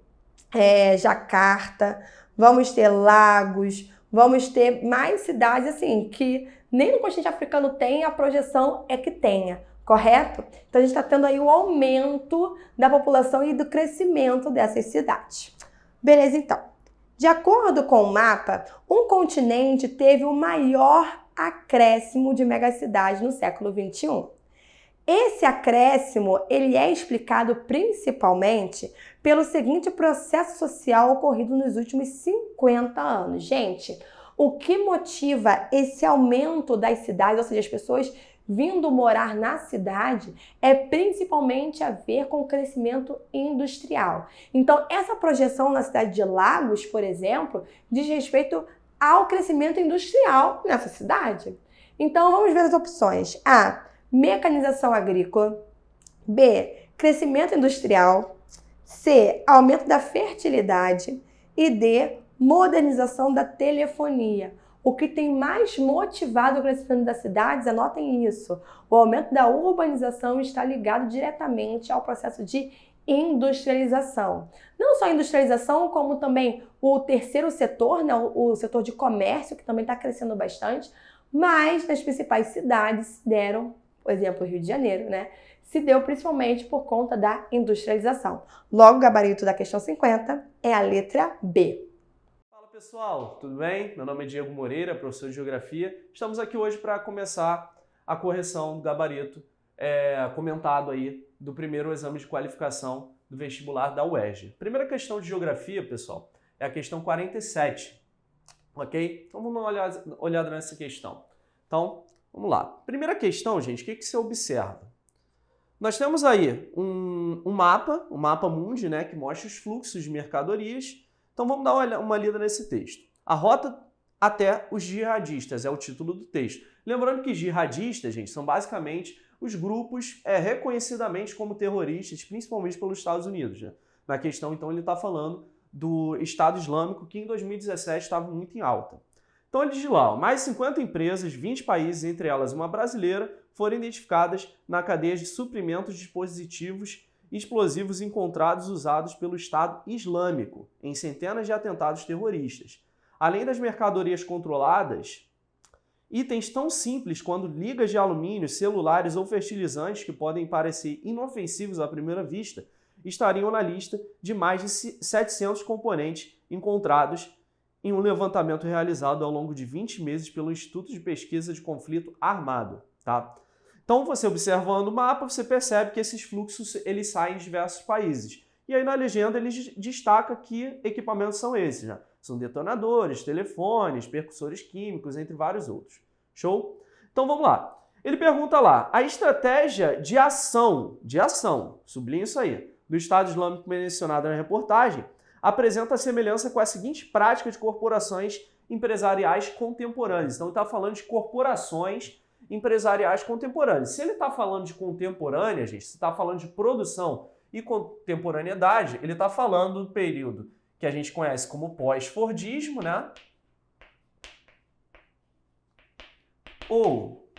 Jacarta, vamos ter Lagos, vamos ter mais cidades assim, que nem no continente africano tem, a projeção é que tenha, correto? Então a gente está tendo aí o aumento da população e do crescimento dessas cidades. Beleza, então. De acordo com o mapa, um continente teve o maior acréscimo de megacidades no século XXI. Esse acréscimo ele é explicado principalmente pelo seguinte processo social ocorrido nos últimos 50 anos. Gente, o que motiva esse aumento das cidades, ou seja, as pessoas vindo morar na cidade, é principalmente a ver com o crescimento industrial. Então, essa projeção na cidade de Lagos, por exemplo, diz respeito ao crescimento industrial nessa cidade. Então, vamos ver as opções. A. Mecanização agrícola. B. Crescimento industrial. C. Aumento da fertilidade. E D. Modernização da telefonia. O que tem mais motivado o crescimento das cidades, anotem isso, o aumento da urbanização está ligado diretamente ao processo de industrialização. Não só a industrialização, como também o terceiro setor, né, o setor de comércio, que também está crescendo bastante, mas nas principais cidades deram, por exemplo, o Rio de Janeiro, né, se deu principalmente por conta da industrialização. Logo, o gabarito da questão 50 é a letra B. Fala pessoal, tudo bem? Meu nome é Diego Moreira, professor de Geografia. Estamos aqui hoje para começar a correção do gabarito comentado aí do primeiro exame de qualificação do vestibular da UERJ. Primeira questão de geografia, pessoal, é a questão 47, ok? Então vamos dar uma olhada nessa questão. Então, vamos lá. Primeira questão, gente, o que você observa? Nós temos aí um mapa mundi, né, que mostra os fluxos de mercadorias. Então vamos dar uma lida nesse texto. A rota até os jihadistas é o título do texto. Lembrando que jihadistas, gente, são basicamente os grupos reconhecidamente como terroristas, principalmente pelos Estados Unidos. Né? Na questão, então, ele está falando do Estado Islâmico, que em 2017 estava muito em alta. Então ele diz lá, mais 50 empresas, 20 países, entre elas uma brasileira, foram identificadas na cadeia de suprimentos de dispositivos explosivos encontrados usados pelo Estado Islâmico em centenas de atentados terroristas. Além das mercadorias controladas, itens tão simples quanto ligas de alumínio, celulares ou fertilizantes que podem parecer inofensivos à primeira vista, estariam na lista de mais de 700 componentes encontrados em um levantamento realizado ao longo de 20 meses pelo Instituto de Pesquisa de Conflito Armado. Tá? Então, você observando o mapa, você percebe que esses fluxos eles saem de diversos países. E aí na legenda ele destaca que equipamentos são esses, né? São detonadores, telefones, percussores químicos, entre vários outros. Show? Então vamos lá. Ele pergunta lá, a estratégia de ação, sublinha isso aí, do Estado Islâmico mencionada na reportagem, apresenta semelhança com a seguinte prática de corporações empresariais contemporâneas. Então ele está falando de corporações empresariais contemporâneas. Se ele está falando de contemporânea, gente, se está falando de produção e contemporaneidade, ele está falando do período que a gente conhece como pós-fordismo, né? Ou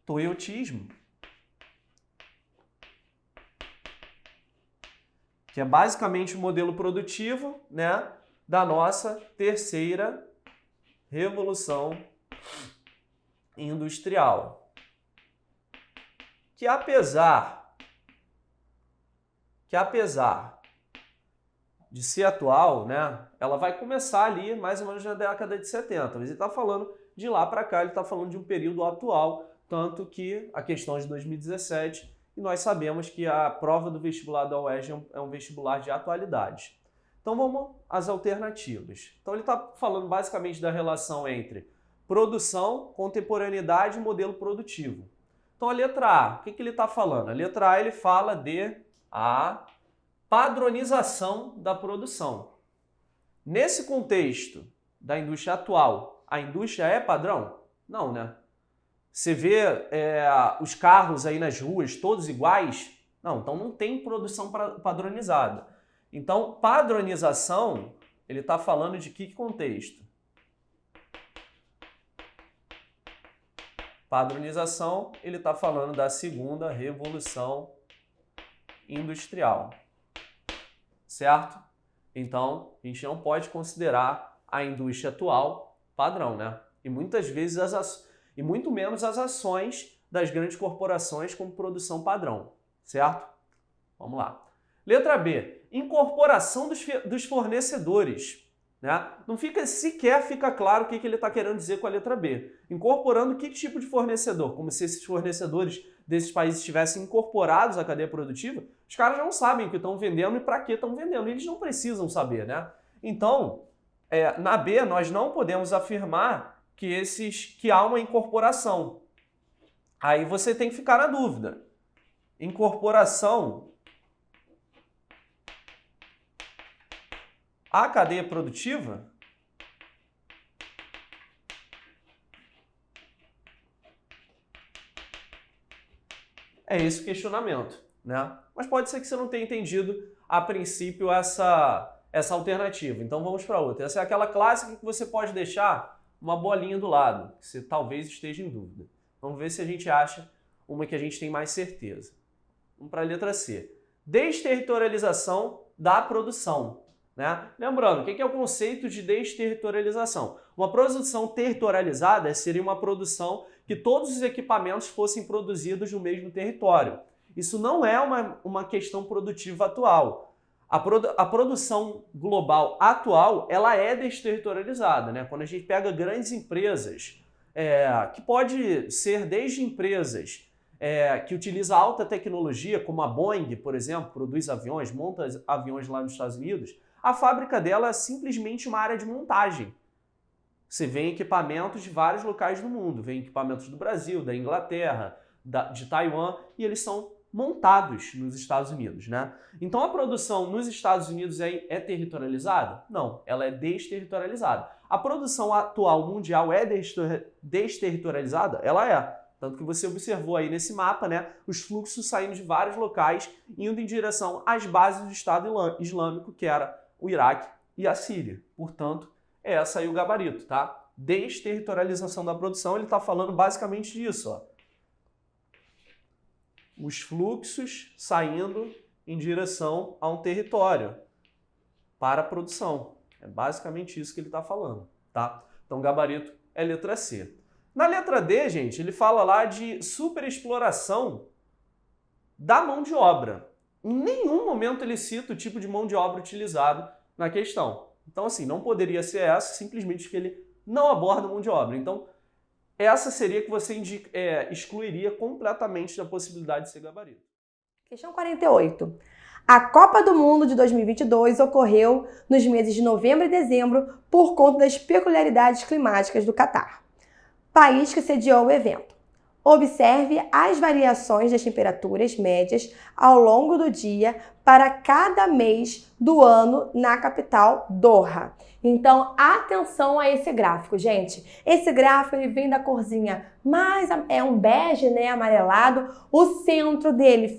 toyotismo, que é basicamente o modelo produtivo, né, da nossa terceira revolução industrial. Que apesar de ser atual, né, ela vai começar ali mais ou menos na década de 70. Mas ele está falando de lá para cá, ele está falando de um período atual, tanto que a questão de 2017, e nós sabemos que a prova do vestibular da UERJ é um vestibular de atualidade. Então vamos às alternativas. Então ele está falando basicamente da relação entre produção, contemporaneidade e modelo produtivo. Então a letra A, o que ele está falando? A letra A ele fala de a padronização da produção. Nesse contexto da indústria atual, a indústria é padrão? Não, né? Você vê os carros aí nas ruas todos iguais? Não, então não tem produção padronizada. Então, padronização, ele está falando de que contexto? Padronização, ele está falando da segunda revolução industrial. Certo? Então, a gente não pode considerar a indústria atual padrão, né? E muitas vezes e muito menos as ações das grandes corporações como produção padrão, certo? Vamos lá. Letra B, incorporação dos fornecedores. Né? Não sequer fica claro o que ele está querendo dizer com a letra B. Incorporando que tipo de fornecedor? Como se esses fornecedores desses países estivessem incorporados à cadeia produtiva, os caras não sabem o que estão vendendo e para que estão vendendo. Eles não precisam saber, né? Então, na B, nós não podemos afirmar que há uma incorporação. Aí você tem que ficar na dúvida. Incorporação à cadeia produtiva? É esse o questionamento, né? Mas pode ser que você não tenha entendido a princípio essa alternativa. Então vamos para outra. Essa é aquela clássica que você pode deixar uma bolinha do lado, que você talvez esteja em dúvida. Vamos ver se a gente acha uma que a gente tem mais certeza. Vamos para a letra C. Desterritorialização da produção. Né? Lembrando, o que é o conceito de desterritorialização? Uma produção territorializada seria uma produção que todos os equipamentos fossem produzidos no mesmo território. Isso não é uma questão produtiva atual. A produção global atual ela é desterritorializada. Né? Quando a gente pega grandes empresas que pode ser desde empresas que utilizam alta tecnologia, como a Boeing, por exemplo, produz aviões, monta aviões lá nos Estados Unidos. A fábrica dela é simplesmente uma área de montagem. Você vê equipamentos de vários locais do mundo, vem equipamentos do Brasil, da Inglaterra, de Taiwan, e eles são montados nos Estados Unidos, né? Então a produção nos Estados Unidos é territorializada? Não, ela é desterritorializada. A produção atual mundial é desterritorializada? Ela é. Tanto que você observou aí nesse mapa, né, os fluxos saindo de vários locais, indo em direção às bases do Estado Islâmico, que era o Iraque e a Síria. Portanto, é essa aí o gabarito, tá? Desterritorialização da produção, ele está falando basicamente disso, ó. Os fluxos saindo em direção a um território para a produção. É basicamente isso que ele está falando, tá? Então, o gabarito é letra C. Na letra D, gente, ele fala lá de superexploração da mão de obra. Em nenhum momento ele cita o tipo de mão de obra utilizado na questão. Então, assim, não poderia ser essa, simplesmente porque ele não aborda mão de obra. Então, essa seria que você excluiria completamente da possibilidade de ser gabarito. Questão 48. A Copa do Mundo de 2022 ocorreu nos meses de novembro e dezembro por conta das peculiaridades climáticas do Catar, país que sediou o evento. Observe as variações das temperaturas médias ao longo do dia para cada mês do ano na capital Doha. Então, atenção a esse gráfico, gente. Esse gráfico ele vem da corzinha mais um bege, né, amarelado. O centro dele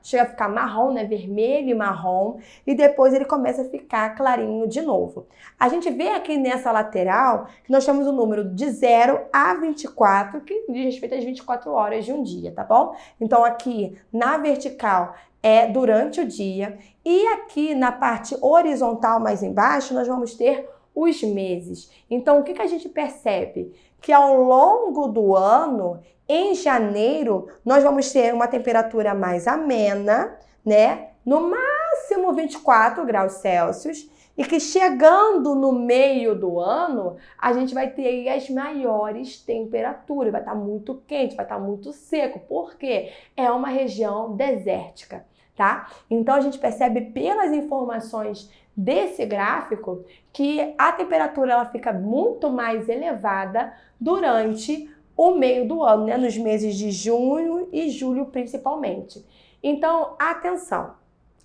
chega a ficar marrom, né, vermelho e marrom, e depois ele começa a ficar clarinho de novo. A gente vê aqui nessa lateral que nós temos o número de 0 a 24, que diz respeito às 24 horas de um dia, tá bom? Então, aqui na vertical é durante o dia, e aqui na parte horizontal mais embaixo nós vamos ter os meses. Então, o que a gente percebe? Que ao longo do ano, em janeiro, nós vamos ter uma temperatura mais amena, né? No máximo 24 graus Celsius, e que chegando no meio do ano, a gente vai ter aí as maiores temperaturas, vai estar muito quente, vai estar muito seco, porque é uma região desértica, tá? Então a gente percebe pelas informações desse gráfico que a temperatura ela fica muito mais elevada durante o meio do ano, né? Nos meses de junho e julho principalmente. Então, atenção,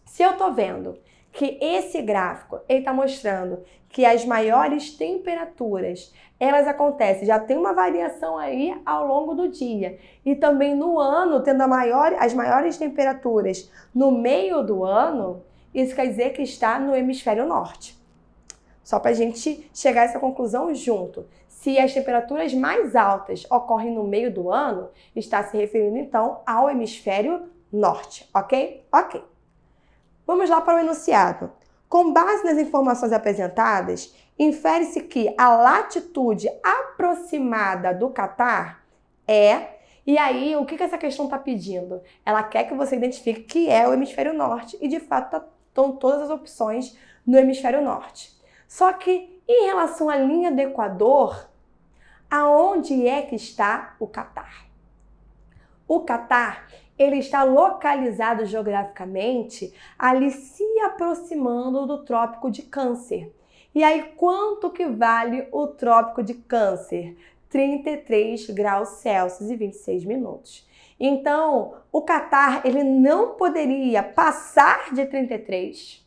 se eu tô vendo que esse gráfico está mostrando que as maiores temperaturas, elas acontecem, já tem uma variação aí ao longo do dia. E também no ano, tendo as maiores temperaturas no meio do ano, isso quer dizer que está no hemisfério norte. Só para a gente chegar a essa conclusão junto. Se as temperaturas mais altas ocorrem no meio do ano, está se referindo então ao hemisfério norte, ok? Ok. Vamos lá para o enunciado. Com base nas informações apresentadas, infere-se que a latitude aproximada do Catar é... E aí, o que essa questão está pedindo? Ela quer que você identifique que é o hemisfério norte e, de fato, estão todas as opções no hemisfério norte. Só que, em relação à linha do Equador, aonde é que está o Catar? O Catar, ele está localizado geograficamente ali se aproximando do Trópico de Câncer. E aí, quanto que vale o Trópico de Câncer? 33 graus Celsius e 26 minutos. Então, o Catar, ele não poderia passar de 33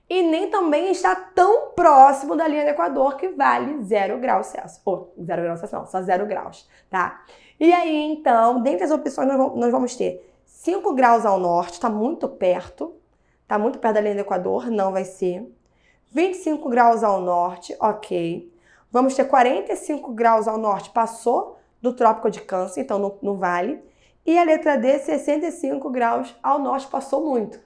e nem também está tão próximo da linha do Equador, que vale 0 graus Celsius. Ou 0 graus Celsius não, só 0 graus, tá? E aí, então, dentre as opções, nós vamos ter 5 graus ao norte, está muito perto da linha do Equador, não vai ser. 25 graus ao norte, ok. Vamos ter 45 graus ao norte, passou do Trópico de Câncer, então não vale. E a letra D, 65 graus ao norte, passou muito,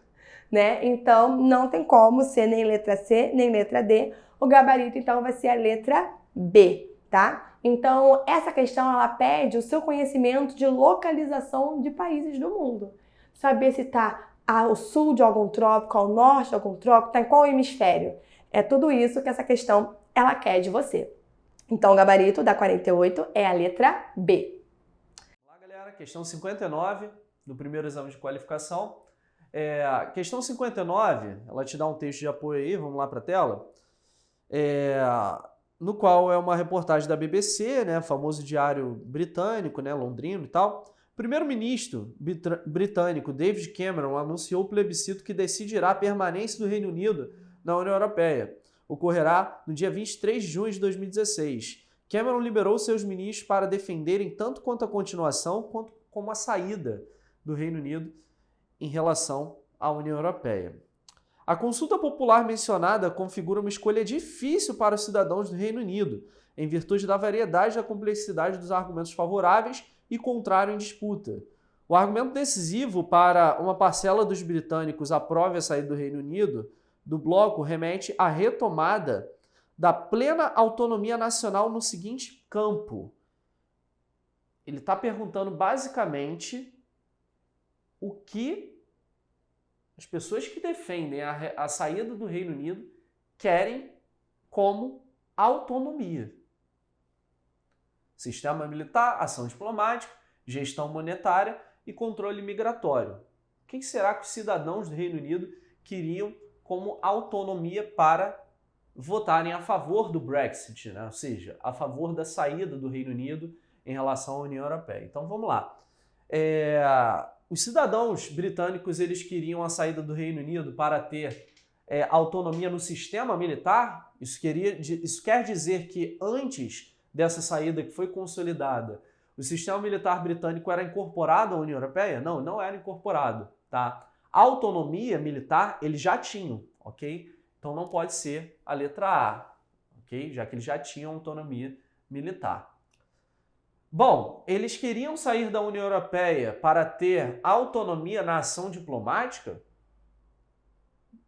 né? Então, não tem como ser nem letra C, nem letra D. O gabarito, então, vai ser a letra B, tá? Então, essa questão, ela pede o seu conhecimento de localização de países do mundo. Saber se está ao sul de algum trópico, ao norte de algum trópico, está em qual hemisfério. É tudo isso que essa questão, ela quer de você. Então, o gabarito da 48 é a letra B. Olá, galera. Questão 59 do primeiro exame de qualificação. Questão 59, ela te dá um texto de apoio aí, vamos lá para a tela, no qual é uma reportagem da BBC, né, famoso diário britânico, né, londrino e tal. O primeiro-ministro britânico David Cameron anunciou o plebiscito que decidirá a permanência do Reino Unido na União Europeia. Ocorrerá no dia 23 de junho de 2016. Cameron liberou seus ministros para defenderem tanto quanto a continuação quanto como a saída do Reino Unido em relação à União Europeia. A consulta popular mencionada configura uma escolha difícil para os cidadãos do Reino Unido, em virtude da variedade e da complexidade dos argumentos favoráveis e contrários em disputa. O argumento decisivo para uma parcela dos britânicos aprove a saída do Reino Unido do bloco remete à retomada da plena autonomia nacional no seguinte campo. Ele está perguntando basicamente o que as pessoas que defendem a saída do Reino Unido querem como autonomia. Sistema militar, ação diplomática, gestão monetária e controle migratório. O que será que os cidadãos do Reino Unido queriam como autonomia para votarem a favor do Brexit, né? Ou seja, a favor da saída do Reino Unido em relação à União Europeia? Então vamos lá. Os cidadãos britânicos eles queriam a saída do Reino Unido para ter autonomia no sistema militar. Isso quer dizer que antes dessa saída que foi consolidada, o sistema militar britânico era incorporado à União Europeia? Não, não era incorporado, tá? Autonomia militar eles já tinham, ok? Então não pode ser a letra A, ok? Já que eles já tinham autonomia militar. Bom, eles queriam sair da União Europeia para ter autonomia na ação diplomática?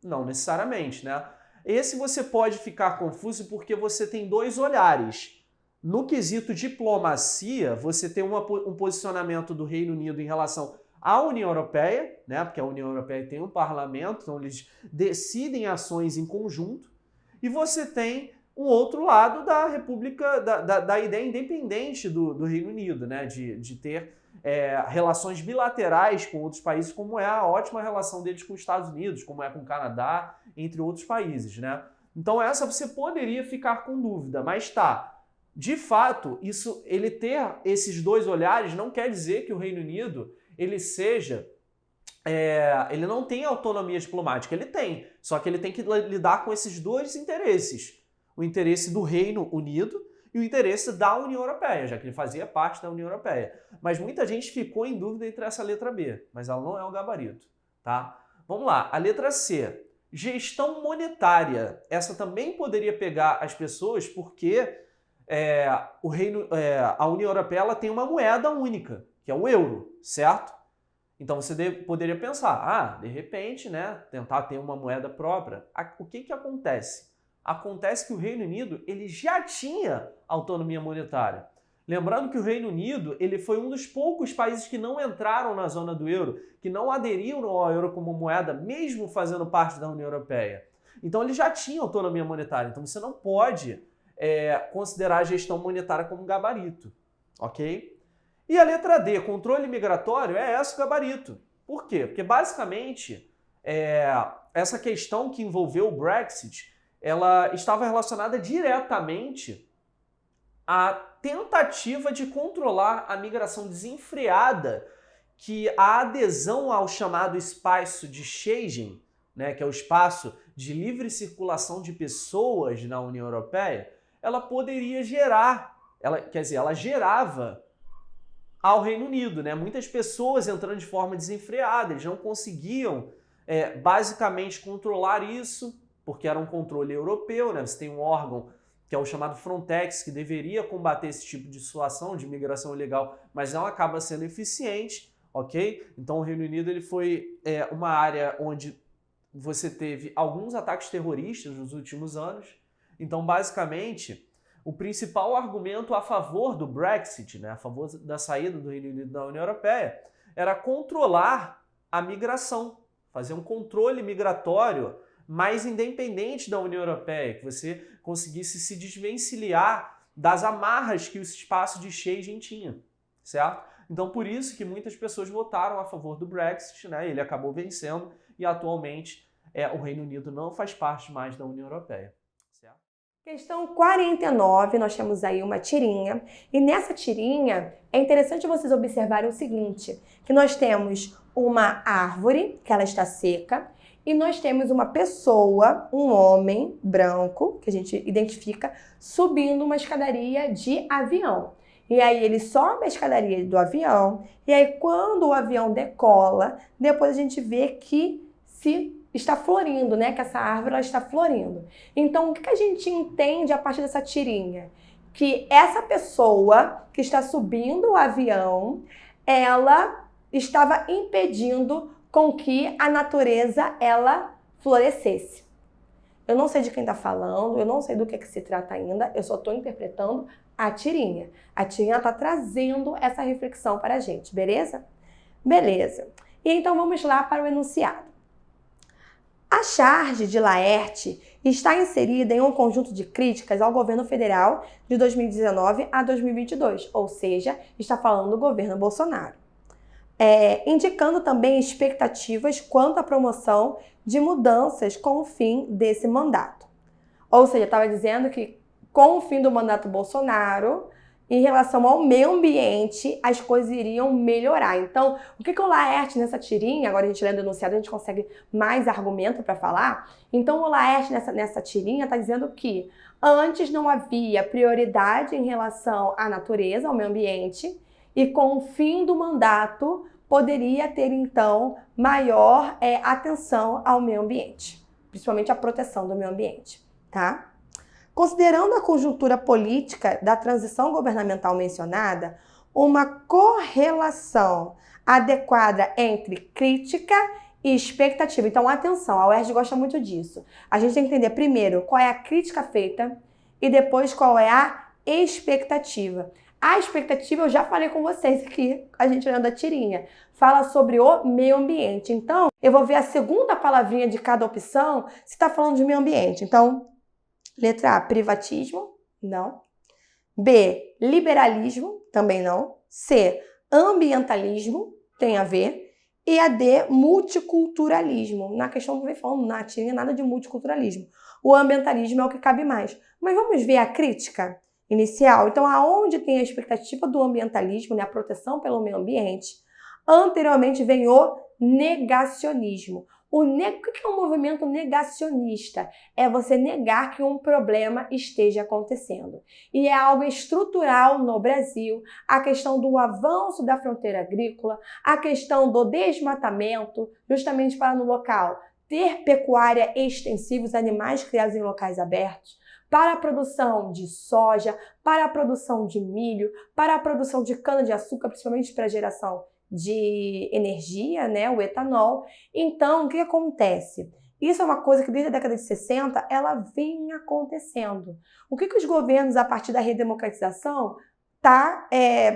Não necessariamente, né? Esse você pode ficar confuso porque você tem dois olhares. No quesito diplomacia, você tem um posicionamento do Reino Unido em relação à União Europeia, né? Porque a União Europeia tem um parlamento, então eles decidem ações em conjunto, e você tem um outro lado da República, da ideia independente do Reino Unido, né? De ter relações bilaterais com outros países, como é a ótima relação deles com os Estados Unidos, como é com o Canadá, entre outros países, né? Então essa você poderia ficar com dúvida, mas tá. De fato, ele ter esses dois olhares não quer dizer que o Reino Unido ele não tem autonomia diplomática. Ele tem, só que ele tem que lidar com esses dois interesses. O interesse do Reino Unido e o interesse da União Europeia, já que ele fazia parte da União Europeia. Mas muita gente ficou em dúvida entre essa letra B, mas ela não é o gabarito, tá? Vamos lá, a letra C. Gestão monetária. Essa também poderia pegar as pessoas porque a União Europeia ela tem uma moeda única, que é o euro, certo? Então você poderia pensar, de repente, né, tentar ter uma moeda própria. O que acontece? Acontece que o Reino Unido ele já tinha autonomia monetária. Lembrando que o Reino Unido ele foi um dos poucos países que não entraram na zona do euro, que não aderiram ao euro como moeda, mesmo fazendo parte da União Europeia. Então ele já tinha autonomia monetária. Então você não pode considerar a gestão monetária como gabarito, ok? E a letra D, controle migratório, é esse o gabarito. Por quê? Porque basicamente essa questão que envolveu o Brexit, ela estava relacionada diretamente à tentativa de controlar a migração desenfreada, que a adesão ao chamado espaço de Schengen, né, que é o espaço de livre circulação de pessoas na União Europeia, ela poderia gerar, ela gerava ao Reino Unido, né? Muitas pessoas entrando de forma desenfreada, eles não conseguiam basicamente controlar isso, porque era um controle europeu, né? Você tem um órgão que é o chamado Frontex, que deveria combater esse tipo de situação de imigração ilegal, mas não acaba sendo eficiente, ok? Então o Reino Unido ele foi uma área onde você teve alguns ataques terroristas nos últimos anos. Então, basicamente, o principal argumento a favor do Brexit, né, a favor da saída do Reino Unido da União Europeia, era controlar a migração, fazer um controle migratório mais independente da União Europeia, que você conseguisse se desvencilhar das amarras que o espaço de Schengen tinha, certo? Então, por isso que muitas pessoas votaram a favor do Brexit, né? Ele acabou vencendo e atualmente o Reino Unido não faz parte mais da União Europeia. Certo? Questão 49, nós temos aí uma tirinha. E nessa tirinha, é interessante vocês observarem o seguinte, que nós temos uma árvore, que ela está seca, e nós temos uma pessoa, um homem branco, que a gente identifica, subindo uma escadaria de avião. E aí ele sobe a escadaria do avião, e aí quando o avião decola, depois a gente vê que está florindo, né? Que essa árvore ela está florindo. Então, o que a gente entende a partir dessa tirinha? Que essa pessoa que está subindo o avião, ela estava impedindo com que a natureza ela florescesse. Eu não sei de quem está falando, eu não sei do que se trata ainda, eu só estou interpretando a tirinha. A tirinha está trazendo essa reflexão para a gente, beleza? Beleza. E então vamos lá para o enunciado. A charge de Laerte está inserida em um conjunto de críticas ao governo federal de 2019 a 2022, ou seja, está falando do governo Bolsonaro. Indicando também expectativas quanto à promoção de mudanças com o fim desse mandato. Ou seja, estava dizendo que com o fim do mandato Bolsonaro, em relação ao meio ambiente, as coisas iriam melhorar. Então, o que o Laerte nessa tirinha, agora a gente lendo o enunciado, a gente consegue mais argumento para falar. Então, o Laerte nessa tirinha está dizendo que antes não havia prioridade em relação à natureza, ao meio ambiente, e com o fim do mandato poderia ter, então, maior atenção ao meio ambiente, principalmente a proteção do meio ambiente, tá? Considerando a conjuntura política da transição governamental mencionada, uma correlação adequada entre crítica e expectativa. Então, atenção, a UERJ gosta muito disso. A gente tem que entender primeiro qual é a crítica feita e depois qual é a expectativa. A expectativa, eu já falei com vocês aqui, a gente lendo a tirinha, fala sobre o meio ambiente. Então, eu vou ver a segunda palavrinha de cada opção se está falando de meio ambiente. Então, letra A, privatismo, não. B, liberalismo, também não. C, ambientalismo, tem a ver. E a D, multiculturalismo. Na questão não vem falando na tirinha nada de multiculturalismo. O ambientalismo é o que cabe mais. Mas vamos ver a crítica inicial. Então, aonde tem a expectativa do ambientalismo, né, a proteção pelo meio ambiente, anteriormente vem o negacionismo. O que é um movimento negacionista? É você negar que um problema esteja acontecendo. E é algo estrutural no Brasil, a questão do avanço da fronteira agrícola, a questão do desmatamento, justamente para no local ter pecuária extensiva, os animais criados em locais abertos, para a produção de soja, para a produção de milho, para a produção de cana-de-açúcar, principalmente para a geração de energia, né, o etanol. Então, o que acontece? Isso é uma coisa que desde a década de 60 ela vem acontecendo. O que os governos, a partir da redemocratização,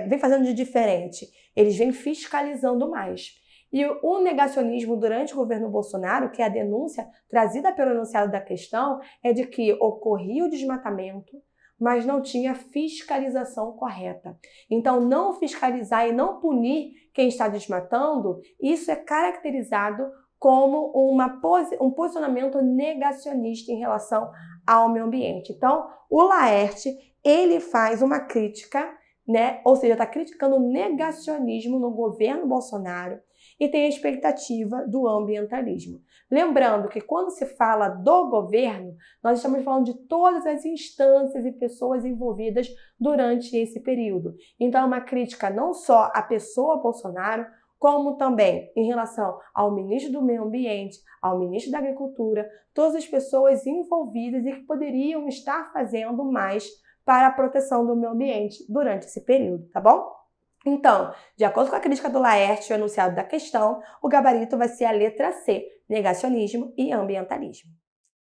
vem fazendo de diferente? Eles vêm fiscalizando mais. E o negacionismo durante o governo Bolsonaro, que é a denúncia trazida pelo enunciado da questão, é de que ocorria o desmatamento, mas não tinha fiscalização correta. Então, não fiscalizar e não punir quem está desmatando, isso é caracterizado como um posicionamento negacionista em relação ao meio ambiente. Então, o Laerte, ele faz uma crítica, né? Ou seja, está criticando o negacionismo no governo Bolsonaro e tem a expectativa do ambientalismo. Lembrando que quando se fala do governo, nós estamos falando de todas as instâncias e pessoas envolvidas durante esse período. Então é uma crítica não só à pessoa Bolsonaro, como também em relação ao ministro do Meio Ambiente, ao ministro da Agricultura, todas as pessoas envolvidas e que poderiam estar fazendo mais para a proteção do meio ambiente durante esse período, tá bom? Então, de acordo com a crítica do Laerte e o enunciado da questão, o gabarito vai ser a letra C, negacionismo e ambientalismo.